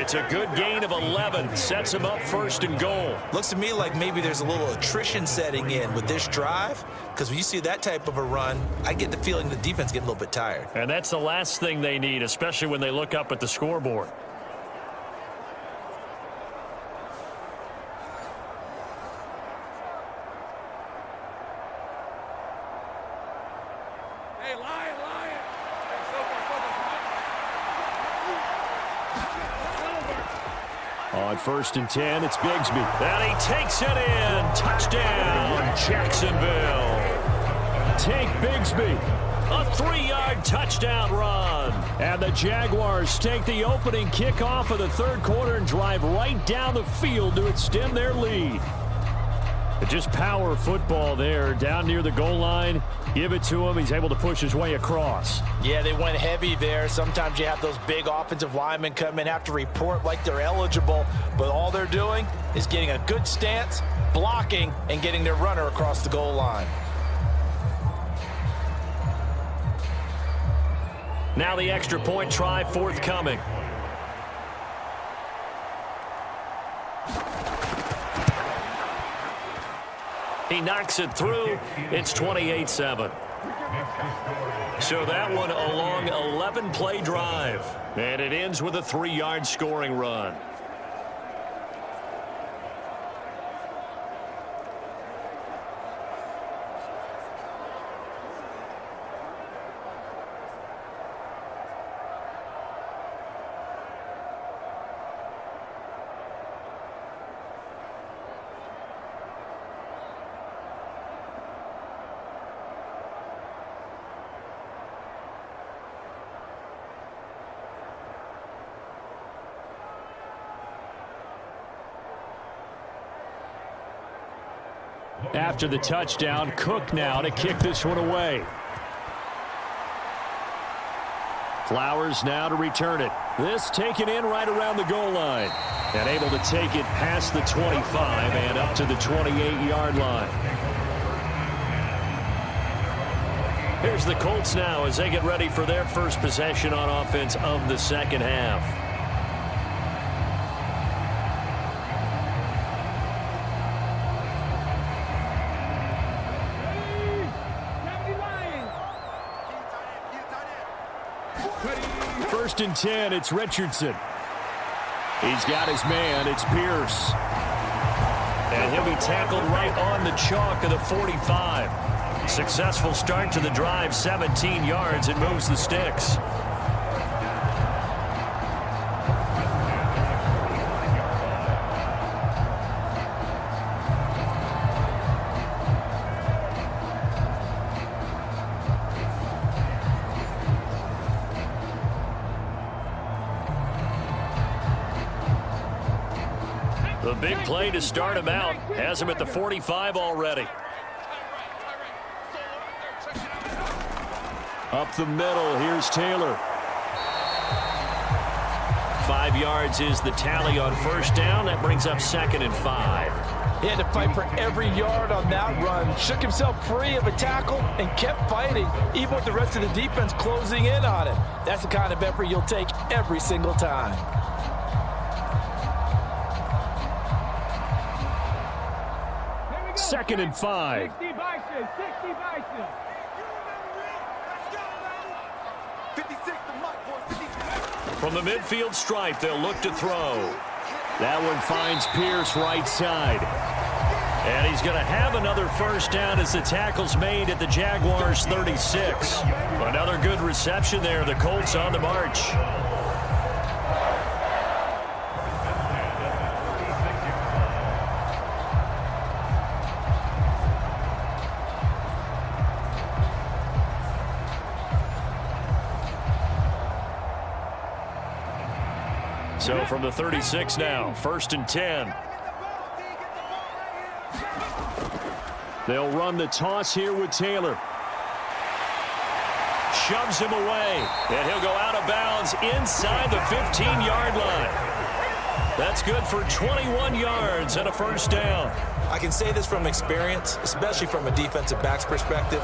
B: It's a good gain of 11. Sets him up 1st and goal.
C: Looks to me like maybe there's a little attrition setting in with this drive, because when you see that type of a run, I get the feeling the defense getting a little bit tired.
B: And that's the last thing they need, especially when they look up at the scoreboard.
E: Hey, Lion!
D: On 1st and 10, it's Bigsby.
B: And he takes it in. Touchdown, Jacksonville.
D: Take Bigsby.
B: A 3-yard touchdown run.
D: And the Jaguars take the opening kickoff of the 3rd quarter and drive right down the field to extend their lead. Just power football there down near the goal line. Give it to him. He's able to push his way across.
C: Yeah, they went heavy there. Sometimes you have those big offensive linemen come in, have to report like they're eligible, but all they're doing is getting a good stance, blocking, and getting their runner across the goal line.
B: Now the extra point try forthcoming. He knocks it through. It's 28-7. So that one a long 11-play drive. And it ends with a 3-yard scoring run.
D: After the touchdown, Cook now to kick this one away. Flowers now to return it. This taken in right around the goal line. And able to take it past the 25 and up to the 28-yard line.
B: Here's the Colts now as they get ready for their first possession on offense of the 2nd half.
D: First and 10, it's Richardson. He's got his man, it's Pierce.
B: And he'll be tackled right on the chalk of the 45. Successful start to the drive, 17 yards, and moves the sticks. The big play to start him out has him at the 45 already.
D: Up the middle, here's Taylor.
B: 5 yards is the tally on 1st down. That brings up 2nd and 5.
C: He had to fight for every yard on that run. Shook himself free of a tackle and kept fighting, even with the rest of the defense closing in on him. That's the kind of effort you'll take every single time.
D: Second and 5.
E: 60 Bison, 60 Bison.
B: From the midfield stripe, they'll look to throw.
D: That one finds Pierce right side.
B: And he's going to have another 1st down as the tackle's made at the Jaguars 36. Another good reception there. The Colts on the march. So from the 36 now, 1st and 10.
D: They'll run the toss here with Taylor. Shoves him away.
B: And he'll go out of bounds inside the 15-yard line. That's good for 21 yards and a first down.
C: I can say this from experience, especially from a defensive back's perspective.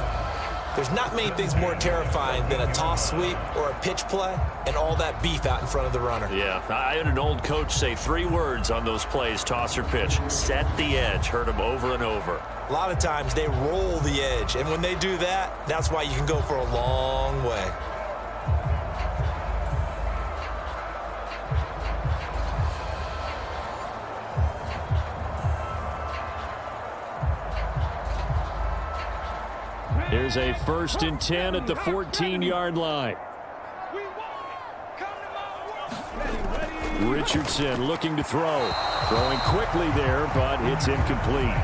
C: There's not many things more terrifying than a toss sweep or a pitch play and all that beef out in front of the runner.
B: Yeah, I had an old coach say 3 words on those plays, toss or pitch. Set the edge. Heard him over and over.
C: A lot of times they roll the edge, and when they do that, that's why you can go for a long way.
D: Here's a 1st and 10 at the 14-yard line. Richardson looking to throw. Throwing quickly there, but it's incomplete.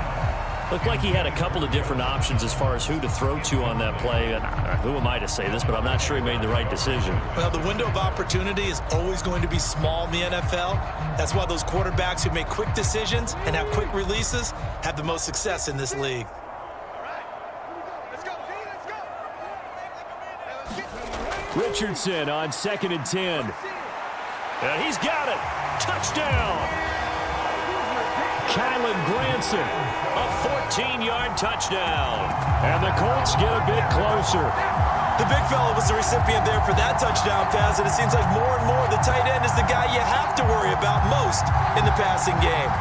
B: Looked like he had a couple of different options as far as who to throw to on that play. And who am I to say this, but I'm not sure he made the right decision.
C: Well, the window of opportunity is always going to be small in the NFL. That's why those quarterbacks who make quick decisions and have quick releases have the most success in this league.
D: Richardson on 2nd and 10.
B: And he's got it. Touchdown.
D: Kylan Granson.
B: A 14-yard touchdown.
D: And the Colts get a bit closer.
C: The big fella was the recipient there for that touchdown pass, and it seems like more and more the tight end is the guy you have to worry about most in the passing game.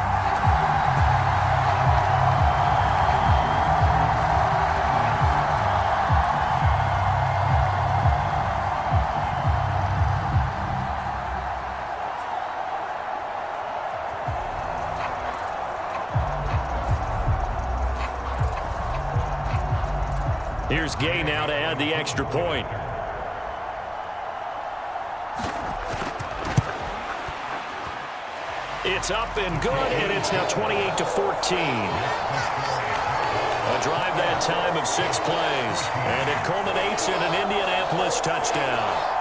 B: Here's Gay now to add the extra point. It's up and good, and it's now 28-14. A drive that time of 6 plays, and it culminates in an Indianapolis touchdown.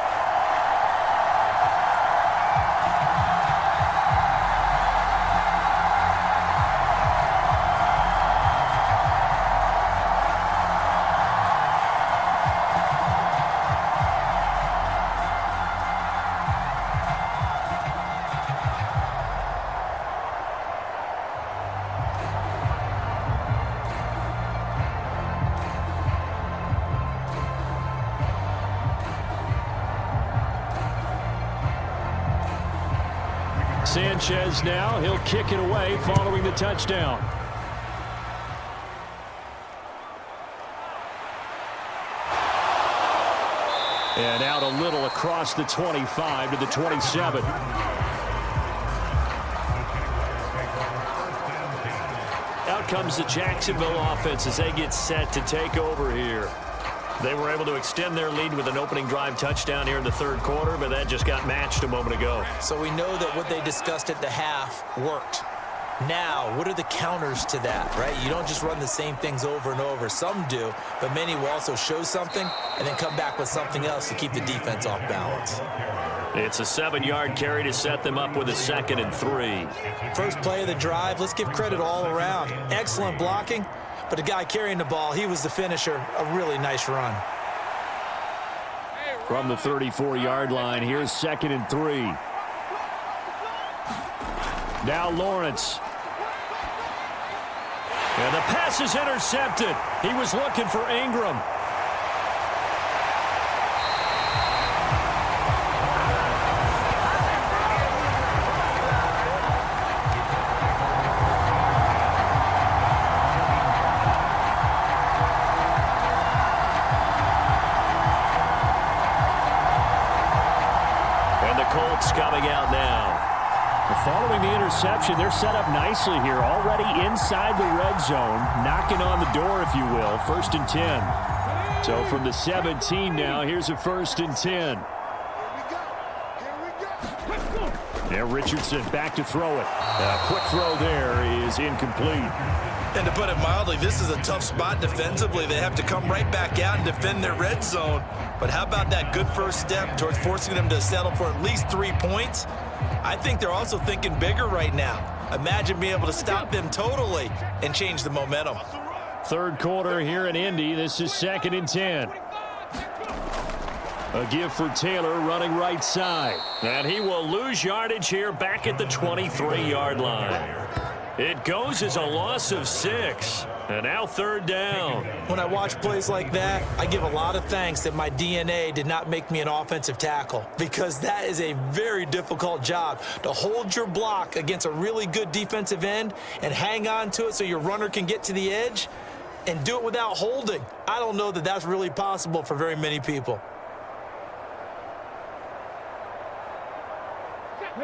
D: Sanchez now, he'll kick it away following the touchdown. And out a little across the 25 to the 27.
B: Out comes the Jacksonville offense as they get set to take over here. They were able to extend their lead with an opening drive touchdown here in the 3rd quarter, but that just got matched a moment ago.
C: So we know that what they discussed at the half worked. Now, what are the counters to that, right? You don't just run the same things over and over. Some do, but many will also show something and then come back with something else to keep the defense off balance.
B: It's a 7-yard carry to set them up with a 2nd and 3.
C: First play of the drive, let's give credit all around. Excellent blocking, but the guy carrying the ball, he was the finisher. A really nice run.
D: From the 34-yard line, here's 2nd and 3. Now Lawrence. And the pass is intercepted. He was looking for Ingram.
B: And the Colts coming out now.
D: Following the interception, they're set up nicely here, already inside the red zone, knocking on the door, if you will. 1st and 10. So from the 17 now, here's a 1st and 10. Now Richardson back to throw it. A quick throw there is incomplete.
C: And to put it mildly, this is a tough spot defensively. They have to come right back out and defend their red zone. But how about that good first step towards forcing them to settle for at least 3 points? I think they're also thinking bigger right now. Imagine being able to stop them totally and change the momentum.
D: Third quarter here in Indy. This is 2nd and 10. A give for Taylor running right side.
B: And he will lose yardage here back at the 23-yard line. It goes as a loss of 6. And now 3rd down.
C: When I watch plays like that, I give a lot of thanks that my DNA did not make me an offensive tackle, because that is a very difficult job, to hold your block against a really good defensive end and hang on to it so your runner can get to the edge and do it without holding. I don't know that that's really possible for very many people.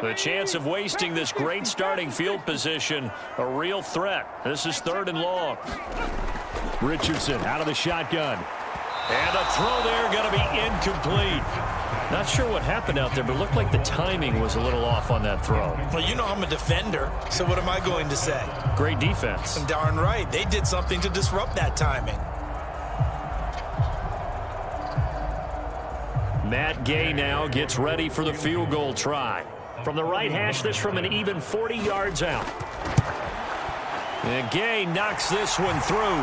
B: The chance of wasting this great starting field position, a real threat. This is 3rd and long.
D: Richardson out of the shotgun.
B: And a throw there going to be incomplete.
D: Not sure what happened out there, but it looked like the timing was a little off on that throw.
C: Well, you know I'm a defender, so what am I going to say?
D: Great defense.
C: Darn right. They did something to disrupt that timing.
B: Matt Gay now gets ready for the field goal try. From the right hash, this from an even 40 yards out. And Gay knocks this one through.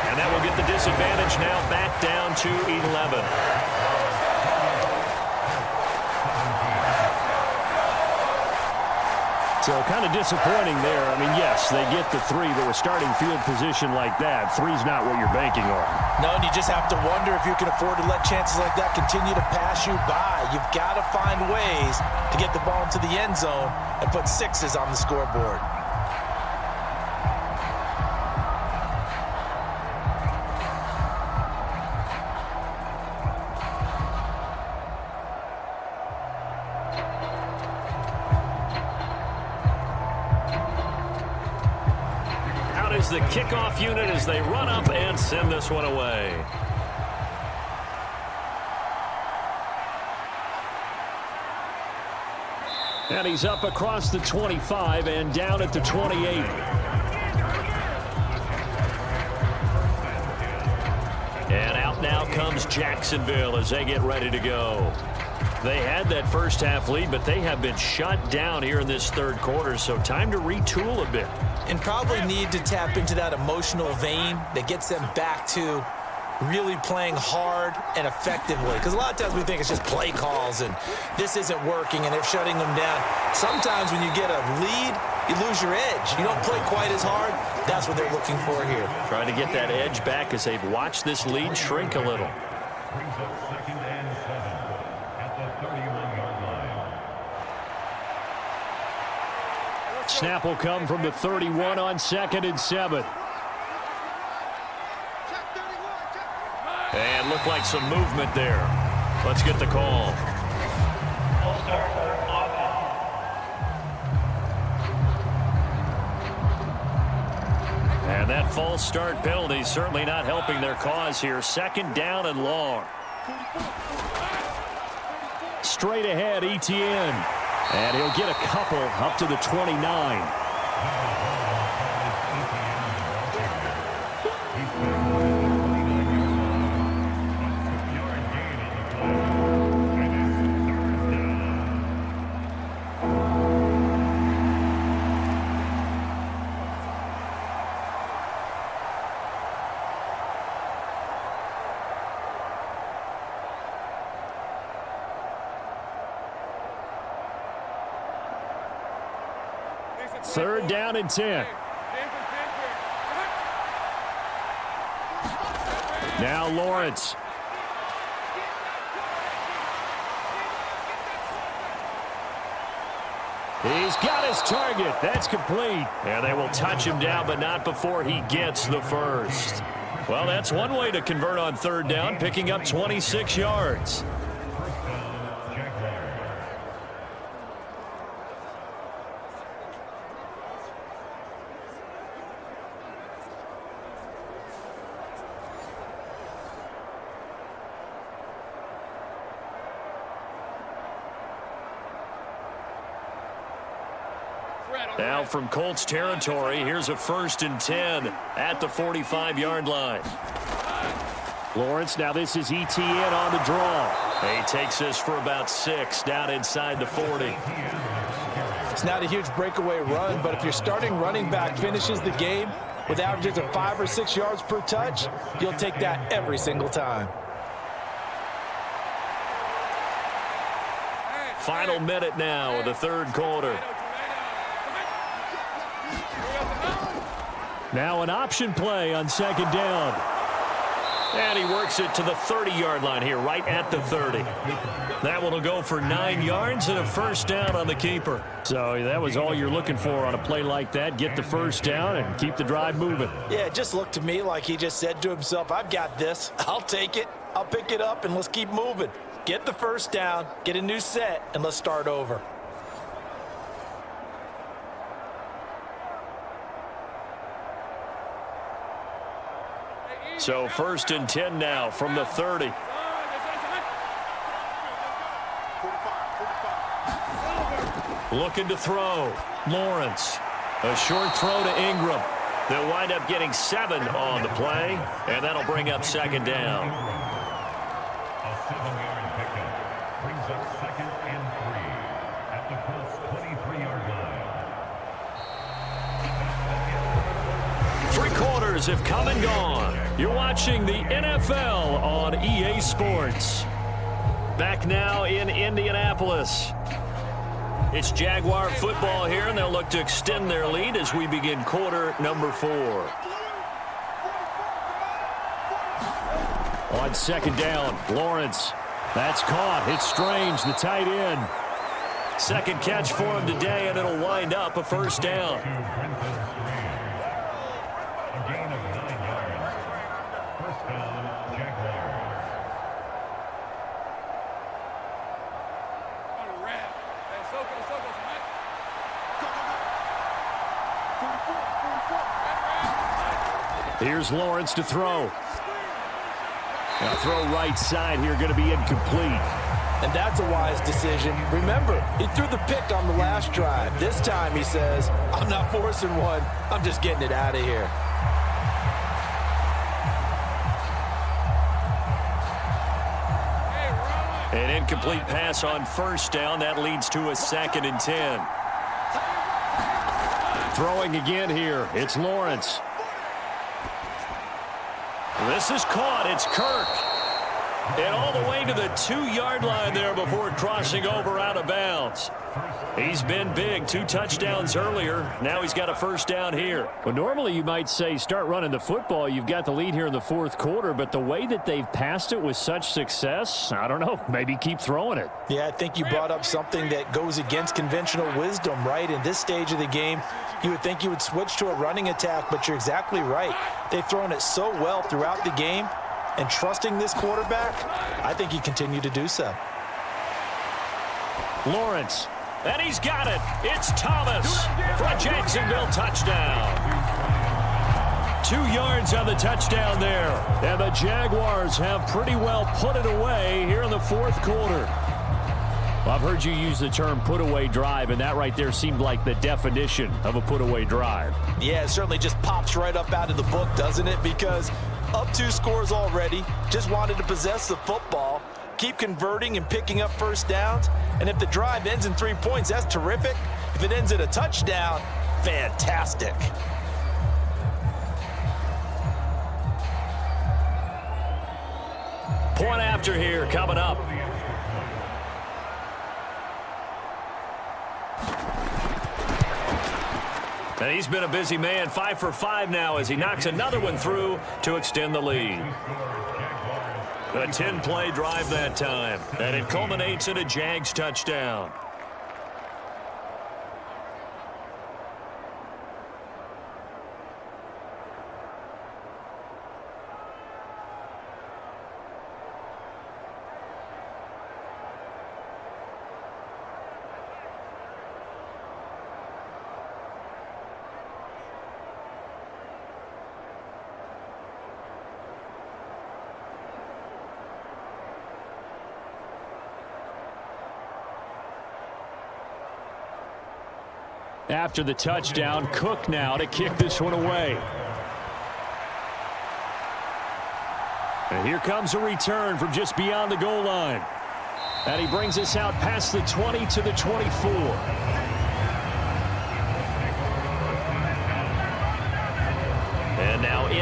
B: And that will get the disadvantage now back down to 11.
D: So kind of disappointing there. I mean, yes, they get the 3, but with starting field position like that, 3's not what you're banking on.
C: No, and you just have to wonder if you can afford to let chances like that continue to pass you by. You've got to find ways to get the ball into the end zone and put 6s on the scoreboard.
B: The kickoff unit as they run up and send this one away.
D: And he's up across the 25 and down at the 28.
B: And out now comes Jacksonville as they get ready to go. They had that first half lead, but they have been shut down here in this 3rd quarter, so time to retool a bit.
C: And probably need to tap into that emotional vein that gets them back to really playing hard and effectively. Because a lot of times we think it's just play calls and this isn't working and they're shutting them down. Sometimes when you get a lead, you lose your edge. You don't play quite as hard. That's what they're looking for here.
B: Trying to get that edge back as they've watched this lead shrink a little.
D: Snap will come from the 31 on 2nd and 7.
B: And looked like some movement there. Let's get the call. And that false start penalty certainly not helping their cause here. 2nd down and long.
D: Straight ahead, Etienne. And he'll get a couple up to the 29. Third down and 10. Now Lawrence. He's got his target. That's complete.
B: And they will touch him down, but not before he gets the first. Well, that's one way to convert on 3rd down, picking up 26 yards. Now from Colts territory, here's a 1st and 10 at the 45-yard line.
D: Lawrence, now this is ETN on the draw.
B: He takes this for about 6 down inside the 40.
C: It's not a huge breakaway run, but if your starting running back finishes the game with averages of 5 or 6 yards per touch, you'll take that every single time.
B: Final minute now of the third quarter.
D: Now an option play on second down.
B: And he works it to the 30-yard line here, right at the 30. That one will go for 9 yards and a first down on the keeper.
D: So that was all you're looking for on a play like that. Get the first down and keep the drive moving.
C: Yeah, it just looked to me like he just said to himself, I've got this. I'll take it. I'll pick it up, and let's keep moving. Get the first down, get a new set, and let's start over.
B: So 1st and 10 now from the 30. Looking to throw. Lawrence. A short throw to Ingram. They'll wind up getting 7 on the play, and that'll bring up second down.
F: A 7-yard pickup brings up 2nd and 3 at the Colts 23-yard line.
B: 3 quarters have come and gone. You're watching the NFL on EA Sports. Back now in Indianapolis. It's Jaguar football here, and they'll look to extend their lead as we begin quarter number 4.
D: On second down, Lawrence. That's caught. It's Strange, the tight end.
B: Second catch for him today, and it'll wind up a first down.
F: A gain of 9 yards. First down, Jaguars.
D: Here's Lawrence to throw. Now throw right side here, going to be incomplete.
C: And that's a wise decision. Remember, he threw the pick on the last drive. This time he says, I'm not forcing one. I'm just getting it out of here.
B: An incomplete pass on first down. That leads to a 2nd and 10.
D: Throwing again here. It's Lawrence.
B: This is caught. It's Kirk. And all the way to the 2-yard line there before crossing over out of bounds. He's been big. 2 touchdowns earlier. Now he's got a first down here.
D: Well, normally you might say start running the football. You've got the lead here in the 4th quarter, but the way that they've passed it with such success, I don't know, maybe keep throwing it.
C: Yeah, I think you brought up something that goes against conventional wisdom, right? In this stage of the game, you would think you would switch to a running attack, but you're exactly right. They've thrown it so well throughout the game, and trusting this quarterback, I think you continue to do so.
B: Lawrence. And he's got it. It's Thomas for a Jacksonville touchdown.
D: 2 yards on the touchdown there. And the Jaguars have pretty well put it away here in the 4th quarter. Well, I've heard you use the term put-away drive, and that right there seemed like the definition of a put-away drive.
C: Yeah, it certainly just pops right up out of the book, doesn't it? Because up 2 scores already, just wanted to possess the football, keep converting and picking up first downs. And if the drive ends in 3 points, that's terrific. If it ends in a touchdown, fantastic.
B: Point after here coming up. And he's been a busy man, 5 for 5 now as he knocks another one through to extend the lead. A 10-play drive that time, and it culminates in a Jags touchdown.
D: After the touchdown, Cook now to kick this one away. And here comes a return from just beyond the goal line. And he brings us out past the 20 to the 24.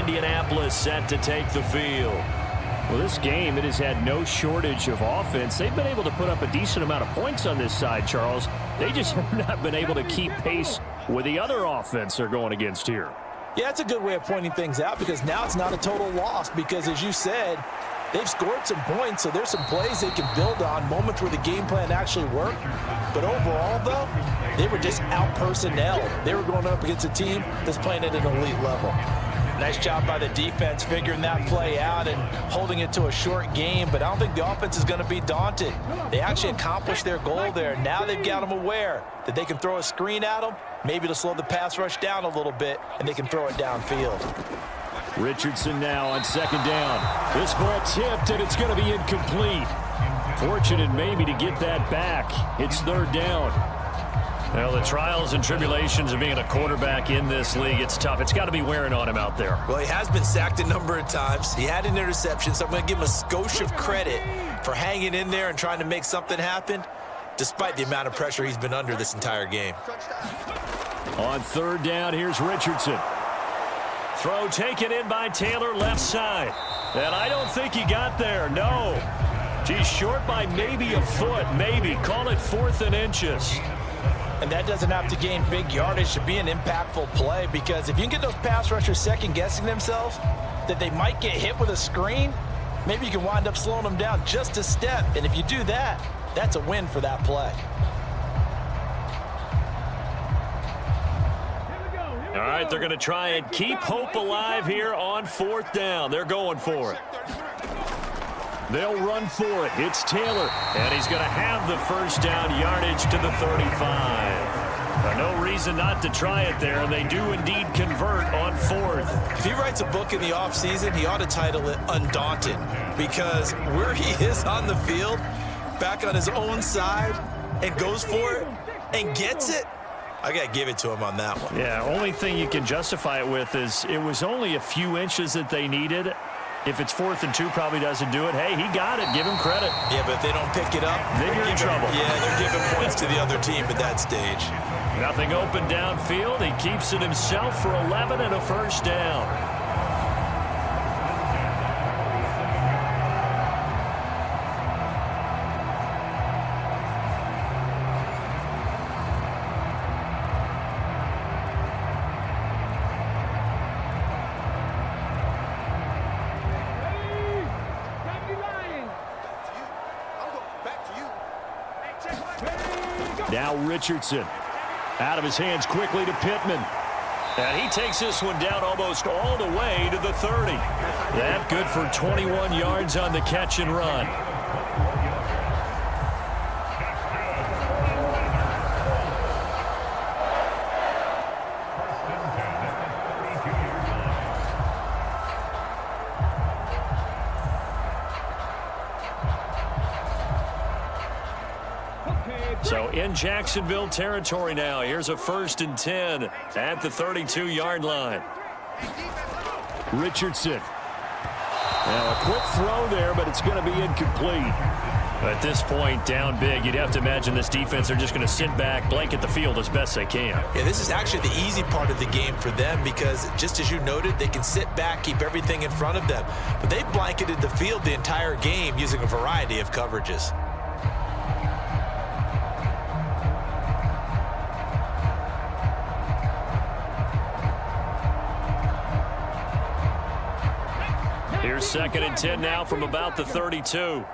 B: Indianapolis set to take the field.
D: Well, this game, it has had no shortage of offense. They've been able to put up a decent amount of points on this side, Charles. They just have not been able to keep pace with the other offense they're going against here.
C: Yeah, that's a good way of pointing things out because now it's not a total loss because, as you said, they've scored some points, so there's some plays they can build on, moments where the game plan actually worked. But overall, though, they were just out-personnelled. They were going up against a team that's playing at an elite level. Nice job by the defense figuring that play out and holding it to a short game, but I don't think the offense is going to be daunted. They actually accomplished their goal there. Now they've got them aware that they can throw a screen at them, maybe to slow the pass rush down a little bit, and they can throw it downfield.
D: Richardson now on second down. This ball tipped, and it's going to be incomplete. Fortunate maybe to get that back. It's third down. Well, the trials and tribulations of being a quarterback in this league, it's tough. It's got to be wearing on him out there.
C: Well, he has been sacked a number of times. He had an interception, so I'm going to give him a skosh of credit for hanging in there and trying to make something happen, despite the amount of pressure he's been under this entire game.
D: On third down, here's Richardson.
B: Throw taken in by Taylor, left side. And I don't think he got there, no. He's short by maybe a foot, maybe. Call it 4th and inches.
C: And that doesn't have to gain big yardage to be an impactful play, because if you can get those pass rushers second-guessing themselves that they might get hit with a screen, maybe you can wind up slowing them down just a step. And if you do that, that's a win for that play.
B: All right, they're going to try and keep hope alive here on 4th down. They're going for it.
D: They'll run for it. It's Taylor.
B: And he's going to have the first down yardage to the 35. No reason not to try it there, and they do indeed convert on 4th.
C: If he writes a book in the offseason, he ought to title it Undaunted, because where he is on the field, back on his own side, and goes for it and gets it, I got to give it to him on that one.
B: Yeah, only thing you can justify it with is it was only a few inches that they needed. If it's 4th and 2, probably doesn't do it. Hey, he got it. Give him credit.
C: Yeah, but if they don't pick it up,
B: then you're in trouble.
C: Yeah, they're giving points to the other team at that stage.
B: Nothing open downfield. He keeps it himself for 11 and a first down.
D: Now Richardson. Out of his hands quickly to Pittman.
B: And he takes this one down almost all the way to the 30. That good for 21 yards on the catch and run. So in Jacksonville territory now. Here's a 1st and 10 at the 32-yard line.
D: Richardson. Now a quick throw there, but it's going to be incomplete.
B: At this point, down big, you'd have to imagine this defense are just going to sit back, blanket the field as best they can.
C: Yeah, this is actually the easy part of the game for them because, just as you noted, they can sit back, keep everything in front of them. But they've blanketed the field the entire game using a variety of coverages.
B: Here's 2nd and 10 now from about the 32.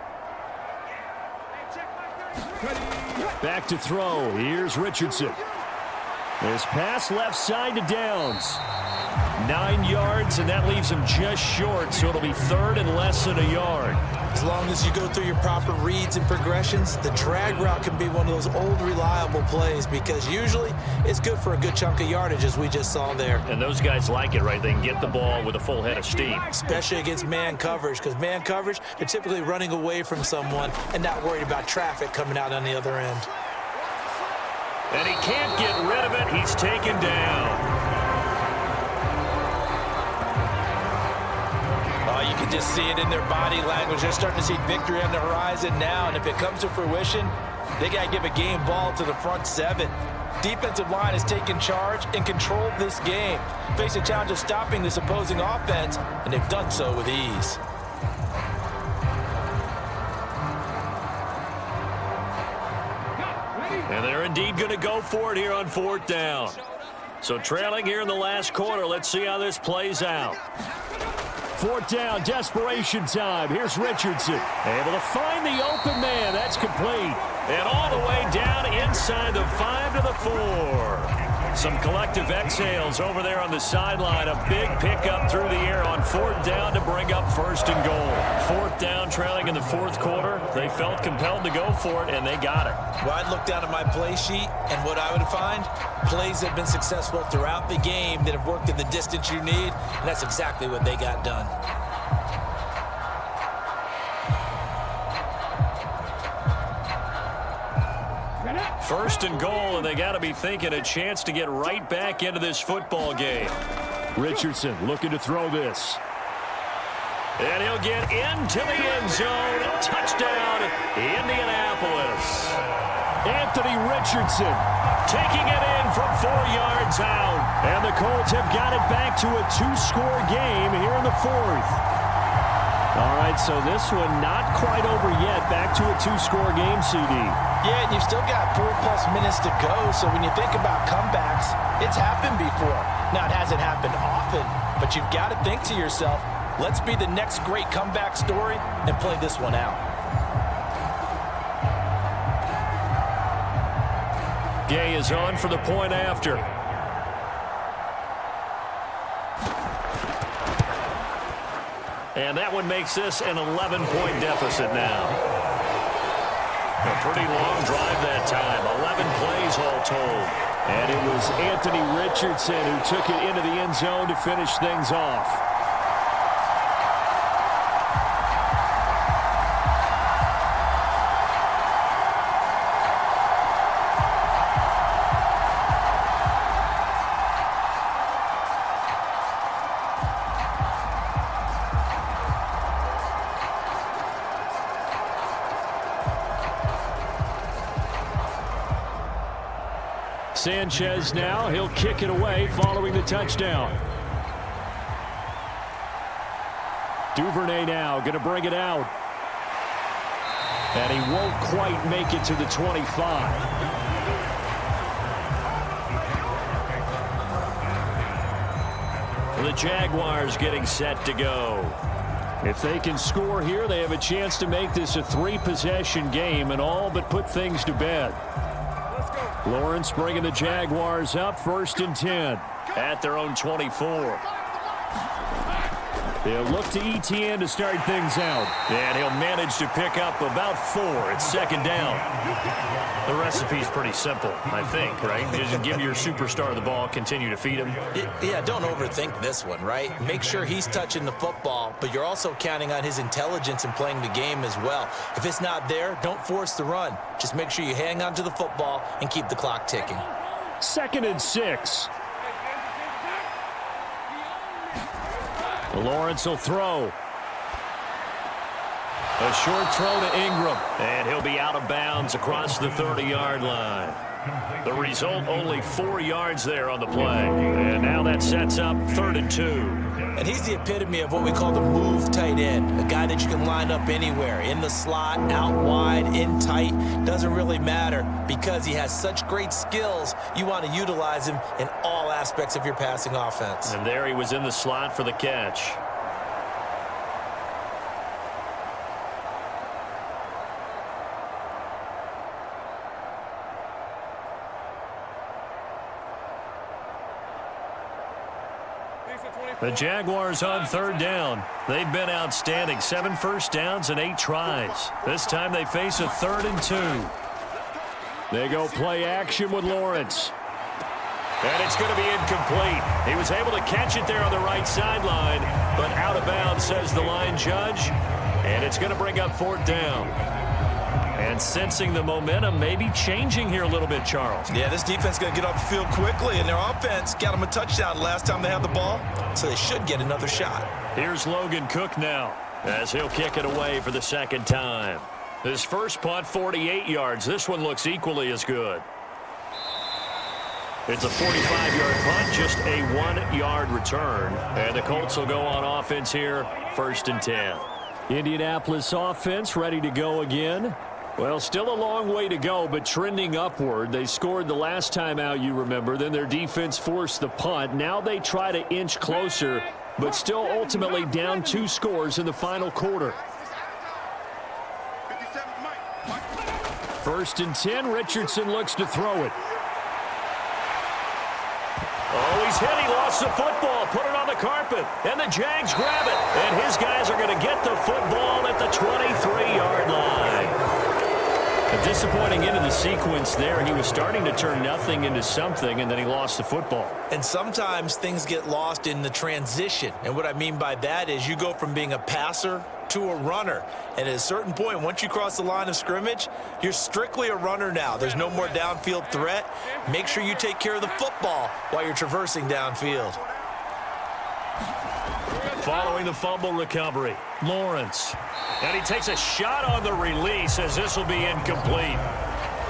D: Back to throw. Here's Richardson. This pass left side to Downs.
B: 9 yards, and that leaves him just short, so it'll be 3rd and less than a yard.
C: As long as you go through your proper reads and progressions, the drag route can be one of those old reliable plays because usually it's good for a good chunk of yardage, as we just saw there.
B: And those guys like it, right? They can get the ball with a full head of steam.
C: Especially against man coverage, because man coverage, they're typically running away from someone and not worried about traffic coming out on the other end.
B: And he can't get rid of it. He's taken down.
C: You can just see it in their body language. They're starting to see victory on the horizon now, and if it comes to fruition, They got to give a game ball to the front seven. Defensive line has taken charge and controlled this game. Face a challenge of stopping this opposing offense, and they've done so with ease.
B: And they're indeed going to go for it here on 4th down. So trailing here in the last quarter. Let's see how this plays out.
D: 4th down, desperation time. Here's Richardson. Able to find the open man. That's complete.
B: And all the way down inside the 5 to the 4. Some collective exhales over there on the sideline. A big pickup through the air on 4th down to bring up 1st and goal. 4th down, trailing in the 4th quarter. They felt compelled to go for it, and they got it.
C: Well, I'd look down at my play sheet, and what I would find, plays have been successful throughout the game that have worked in the distance you need, and that's exactly what they got done.
B: First and goal, and they got to be thinking a chance to get right back into this football game.
D: Richardson looking to throw this.
B: And he'll get into the end zone. Touchdown, Indianapolis.
D: Anthony Richardson
B: Taking it in from 4 yards out.
D: And the Colts have got it back to a 2-score game here in the 4th. All right, so this one not quite over yet. Back to a 2-score game, CD.
C: Yeah, and you've still got 4+ minutes to go, so when you think about comebacks, it's happened before. Now, it hasn't happened often, but you've got to think to yourself, let's be the next great comeback story and play this one out.
B: Gay is on for the point after. And that one makes this an 11-point deficit now. A pretty long drive that time. 11 plays all told.
D: And it was Anthony Richardson who took it into the end zone to finish things off. Sanchez now, he'll kick it away following the touchdown. Duvernay now going to bring it out. And he won't quite make it to the 25.
B: The Jaguars getting set to go.
D: If they can score here, they have a chance to make this a 3-possession game and all but put things to bed. Lawrence bringing the Jaguars up, 1st and 10.
B: At their own 24.
D: They'll look to ETN to start things out.
B: And he'll manage to pick up about 4. It's 2nd down. The recipe's pretty simple, I think, right? Just give your superstar the ball, continue to feed him.
C: Yeah, don't overthink this one, right? Make sure he's touching the football, but you're also counting on his intelligence in playing the game as well. If it's not there, don't force the run. Just make sure you hang on to the football and keep the clock ticking.
D: 2nd and 6.
B: Lawrence will throw. A short throw to Ingram. And he'll be out of bounds across the 30-yard line. The result, only 4 yards there on the play. And now that sets up 3rd and 2.
C: And he's the epitome of what we call the move tight end. A guy that you can line up anywhere. In the slot, out wide, in tight. Doesn't really matter because he has such great skills. You want to utilize him in all aspects of your passing offense.
B: And there he was in the slot for the catch. The Jaguars on 3rd down. They've been outstanding. 7 first downs and 8 tries. This time they face a 3rd and 2.
D: They go play action with Lawrence.
B: And it's going to be incomplete. He was able to catch it there on the right sideline, but out of bounds, says the line judge. And it's going to bring up 4th down. And sensing the momentum maybe changing here a little bit, Charles.
C: Yeah, this defense is going to get off the field quickly, and their offense got them a touchdown last time they had the ball, so they should get another shot.
B: Here's Logan Cook now, as he'll kick it away for the 2nd time. His first punt, 48 yards. This one looks equally as good. It's a 45-yard punt, just a 1-yard return. And the Colts will go on offense here, 1st and 10.
D: Indianapolis offense ready to go again. Well, still a long way to go, but trending upward. They scored the last time out, you remember. Then their defense forced the punt. Now they try to inch closer, but still ultimately down 2 scores in the final quarter. 1st and 10, Richardson looks to throw it.
B: Oh, he's hit. He lost the football. Put it on the carpet. And the Jags grab it. And his guys are going to get the football at the 23-yard line. A disappointing end of the sequence there. He was starting to turn nothing into something, and then he lost the football.
C: And sometimes things get lost in the transition. And what I mean by that is you go from being a passer to a runner. And at a certain point, once you cross the line of scrimmage, you're strictly a runner now. There's no more downfield threat. Make sure you take care of the football while you're traversing downfield.
B: Following the fumble recovery, Lawrence. And he takes a shot on the release as this will be incomplete.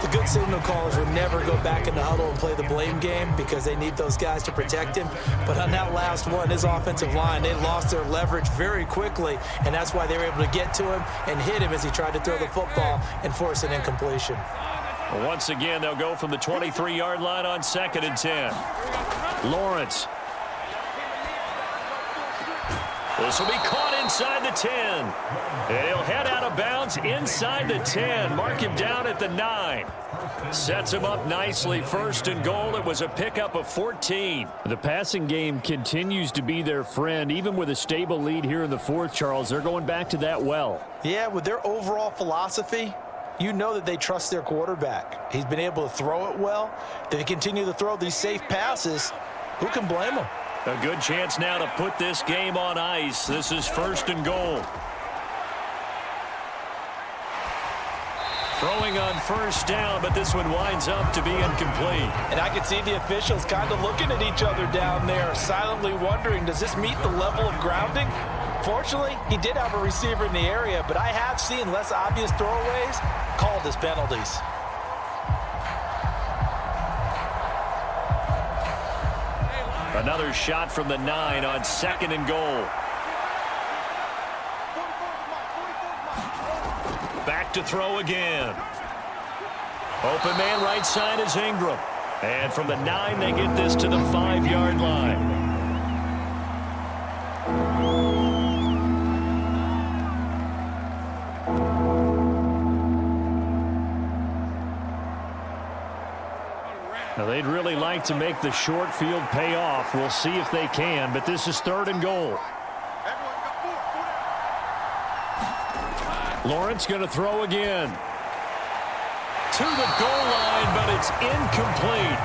C: The good signal callers would never go back in the huddle and play the blame game because they need those guys to protect him. But on that last one, his offensive line, they lost their leverage very quickly, and that's why they were able to get to him and hit him as he tried to throw the football and force an incompletion.
B: Well, once again, they'll go from the 23-yard line on 2nd and 10. Lawrence. This will be caught inside the 10. And he'll head out of bounds inside the 10. Mark him down at the 9. Sets him up nicely. 1st and goal. It was a pickup of 14.
D: The passing game continues to be their friend. Even with a stable lead here in the 4th, Charles, they're going back to that well.
C: Yeah, with their overall philosophy, you know that they trust their quarterback. He's been able to throw it well. They continue to throw these safe passes. Who can blame them?
B: A good chance now to put this game on ice. This is 1st and goal. Throwing on 1st down, but this one winds up to be incomplete.
C: And I can see the officials kind of looking at each other down there, silently wondering, does this meet the level of grounding? Fortunately, he did have a receiver in the area, but I have seen less obvious throwaways called as penalties.
B: Another shot from the 9 on 2nd and goal. Back to throw again. Open man right side is Ingram. And from the 9, they get this to the 5-yard line.
D: Now, they'd really like to make the short field pay off. We'll see if they can, but this is 3rd and goal. Lawrence going to throw again. To the goal line, but it's incomplete.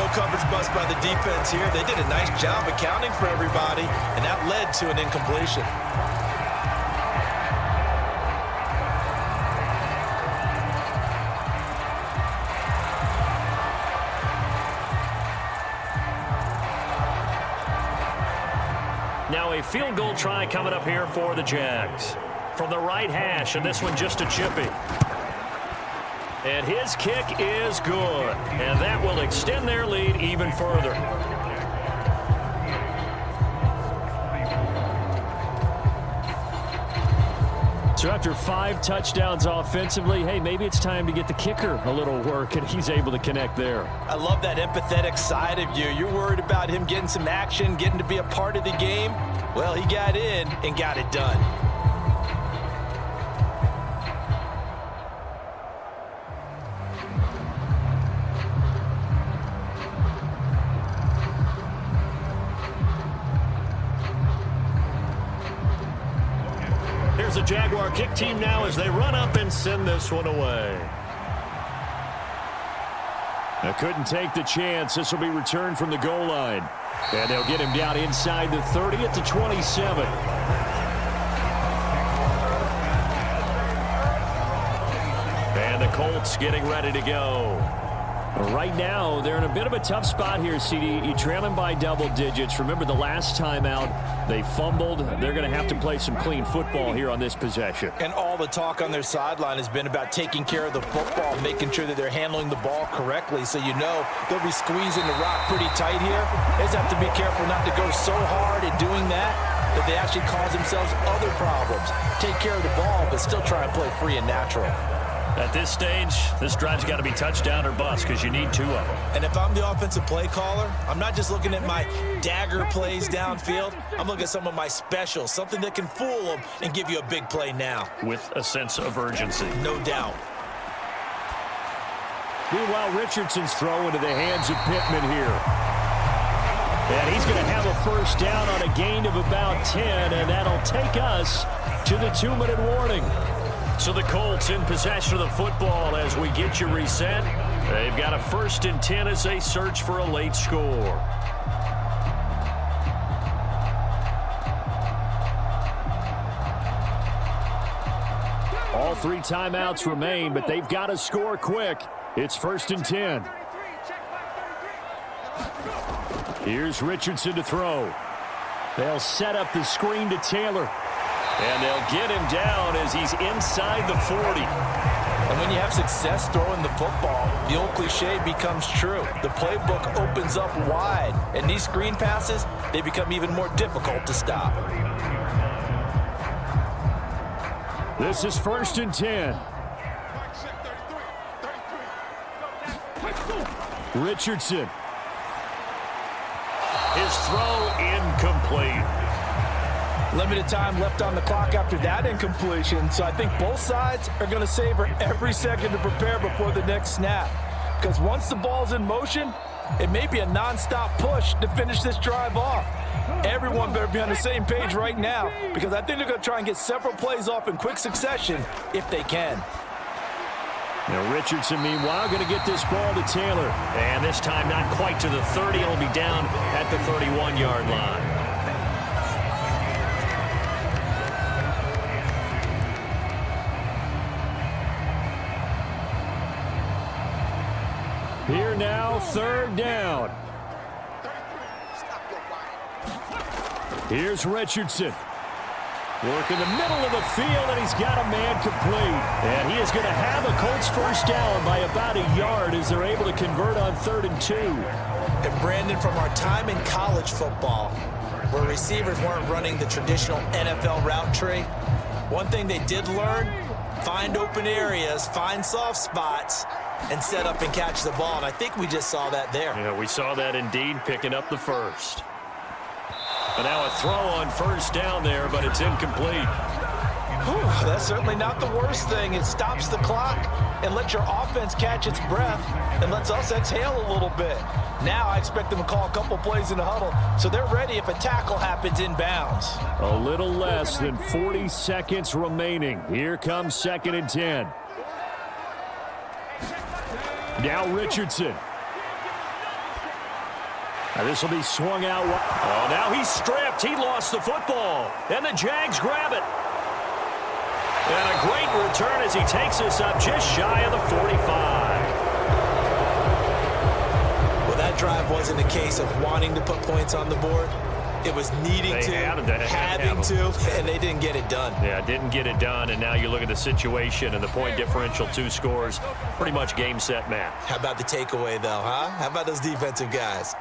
C: No coverage bust by the defense here. They did a nice job accounting for everybody, and that led to an incompletion.
B: Now a field goal try coming up here for the Jags. From the right hash, and this one just a chippy. And his kick is good. And that will extend their lead even further.
D: So after 5 touchdowns offensively, hey, maybe it's time to get the kicker a little work, and he's able to connect there.
C: I love that empathetic side of you. You're worried about him getting some action, getting to be a part of the game. Well, he got in and got it done.
B: Here's the Jaguar kick team now as they run up and send this one away.
D: Now couldn't take the chance. This will be returned from the goal line. And they'll get him down inside the 30 at the 27.
B: And the Colts getting ready to go.
D: Right now, they're in a bit of a tough spot here, CD. You trail them by double digits. Remember the last time out, they fumbled. They're going to have to play some clean football here on this possession.
C: And all the talk on their sideline has been about taking care of the football, making sure that they're handling the ball correctly. So you know they'll be squeezing the rock pretty tight here. They just have to be careful not to go so hard in doing that they actually cause themselves other problems. Take care of the ball, but still try and play free and natural.
B: At this stage, this drive's got to be touchdown or bust because you need 2 of them.
C: And if I'm the offensive play caller, I'm not just looking at my dagger plays downfield. I'm looking at some of my specials, something that can fool them and give you a big play now.
B: With a sense of urgency.
C: No doubt.
D: Meanwhile, Richardson's throw into the hands of Pittman here. And he's going to have a first down on a gain of about 10, and that'll take us to the 2-minute warning.
B: So the Colts in possession of the football as we get you reset. They've got a 1st and 10 as they search for a late score.
D: All 3 timeouts remain, but they've got to score quick. It's 1st and 10. Here's Richardson to throw. They'll set up the screen to Taylor. And they'll get him down as he's inside the 40.
C: And when you have success throwing the football, the old cliche becomes true. The playbook opens up wide. And these screen passes, they become even more difficult to stop.
D: This is 1st and 10. Richardson.
B: His throw incomplete.
C: Limited time left on the clock after that incompletion, so I think both sides are going to savor every second to prepare before the next snap. Because once the ball's in motion, it may be a nonstop push to finish this drive off. Everyone better be on the same page right now, because I think they're going to try and get several plays off in quick succession if they can.
D: Now Richardson, meanwhile, going to get this ball to Taylor.
B: And this time not quite to the 30. It'll be down at the 31-yard line.
D: Here now, 3rd down. Here's Richardson. Work in the middle of the field, and he's got a man complete. And he is going to have a Colts first down by about a yard as they're able to convert on 3rd and 2.
C: And Brandon, from our time in college football, where receivers weren't running the traditional NFL route tree, one thing they did learn, find open areas, find soft spots, and set up and catch the ball. And I think we just saw that there.
B: Yeah, we saw that indeed, picking up the first. And now a throw on 1st down there, but it's incomplete.
C: Whew, that's certainly not the worst thing. It stops the clock and lets your offense catch its breath and lets us exhale a little bit. Now I expect them to call a couple plays in the huddle, so they're ready if a tackle happens inbounds.
D: A little less than 40 seconds remaining. Here comes 2nd and 10. Now Richardson. Now this will be swung out.
B: Oh, now he's stripped. He lost the football. And the Jags grab it. And a great return as he takes us up just shy of the 45.
C: Well, that drive wasn't a case of wanting to put points on the board. It was needing to, having to, and they didn't get it done.
B: Yeah, didn't get it done, and now you look at the situation and the point differential, 2 scores, pretty much game, set, match.
C: How about the takeaway, though, huh? How about those defensive guys?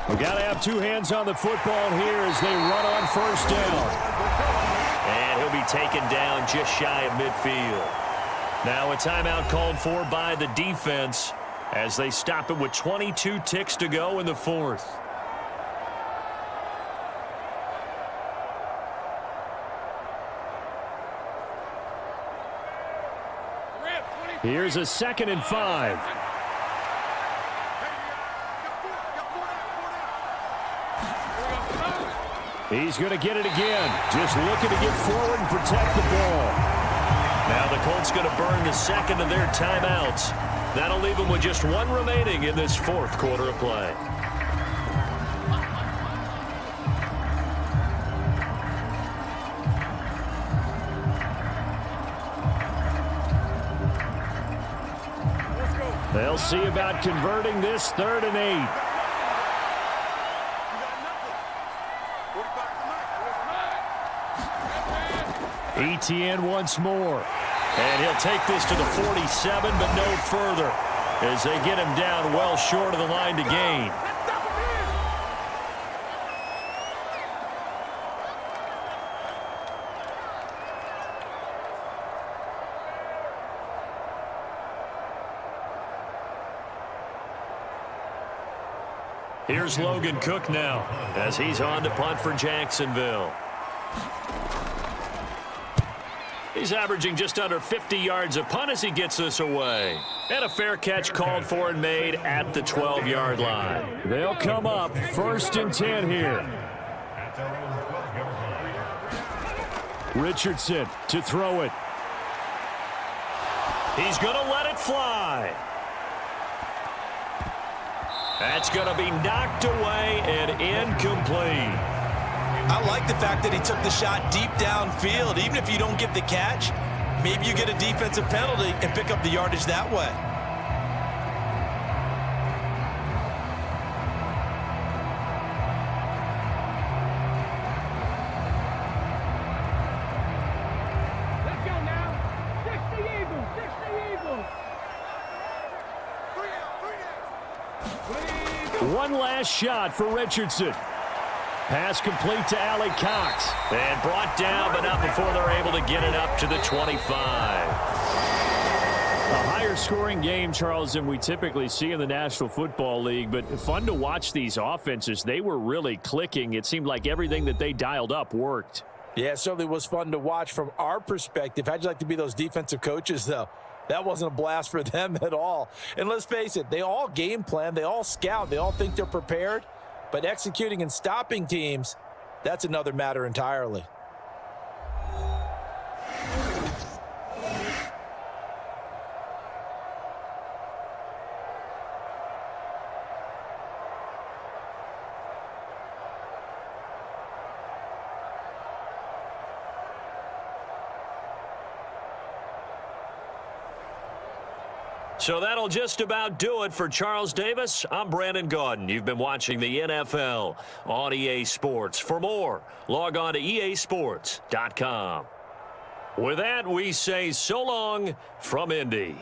D: We've got to have 2 hands on the football here as they run on 1st down.
B: And he'll be taken down just shy of midfield. Now a timeout called for by the defense as they stop it with 22 ticks to go in the 4th.
D: Here's a 2nd and 5. He's going to get it again. Just looking to get forward and protect the ball.
B: Now the Colts going to burn the 2nd of their timeouts. That'll leave them with just 1 remaining in this 4th quarter of play.
D: They'll see about converting this 3rd and 8. ETN once more. And he'll take this to the 47, but no further, as they get him down well short of the line to gain. Here's Logan Cook now, as he's on to punt for Jacksonville. He's averaging just under 50 yards a punt as he gets this away. And a fair catch called for and made at the 12-yard line. They'll come up 1st and 10 here. Richardson to throw it. He's going to let it fly. That's going to be knocked away and incomplete.
C: I like the fact that he took the shot deep downfield. Even if you don't get the catch, maybe you get a defensive penalty and pick up the yardage that way.
E: Let's go now. 60 Eagles. 60 Eagles.
D: One last shot for Richardson. Pass complete to Allie Cox. And brought down, but not before they're able to get it up to the 25. A higher scoring game, Charles, than we typically see in the National Football League. But fun to watch these offenses. They were really clicking. It seemed like everything that they dialed up worked.
C: Yeah, it certainly was fun to watch from our perspective. How'd you like to be those defensive coaches, though? That wasn't a blast for them at all. And let's face it, they all game plan. They all scout. They all think they're prepared. But executing and stopping teams, that's another matter entirely.
B: So that'll just about do it for Charles Davis. I'm Brandon Gaudin. You've been watching the NFL on EA Sports. For more, log on to easports.com. With that, we say so long from Indy.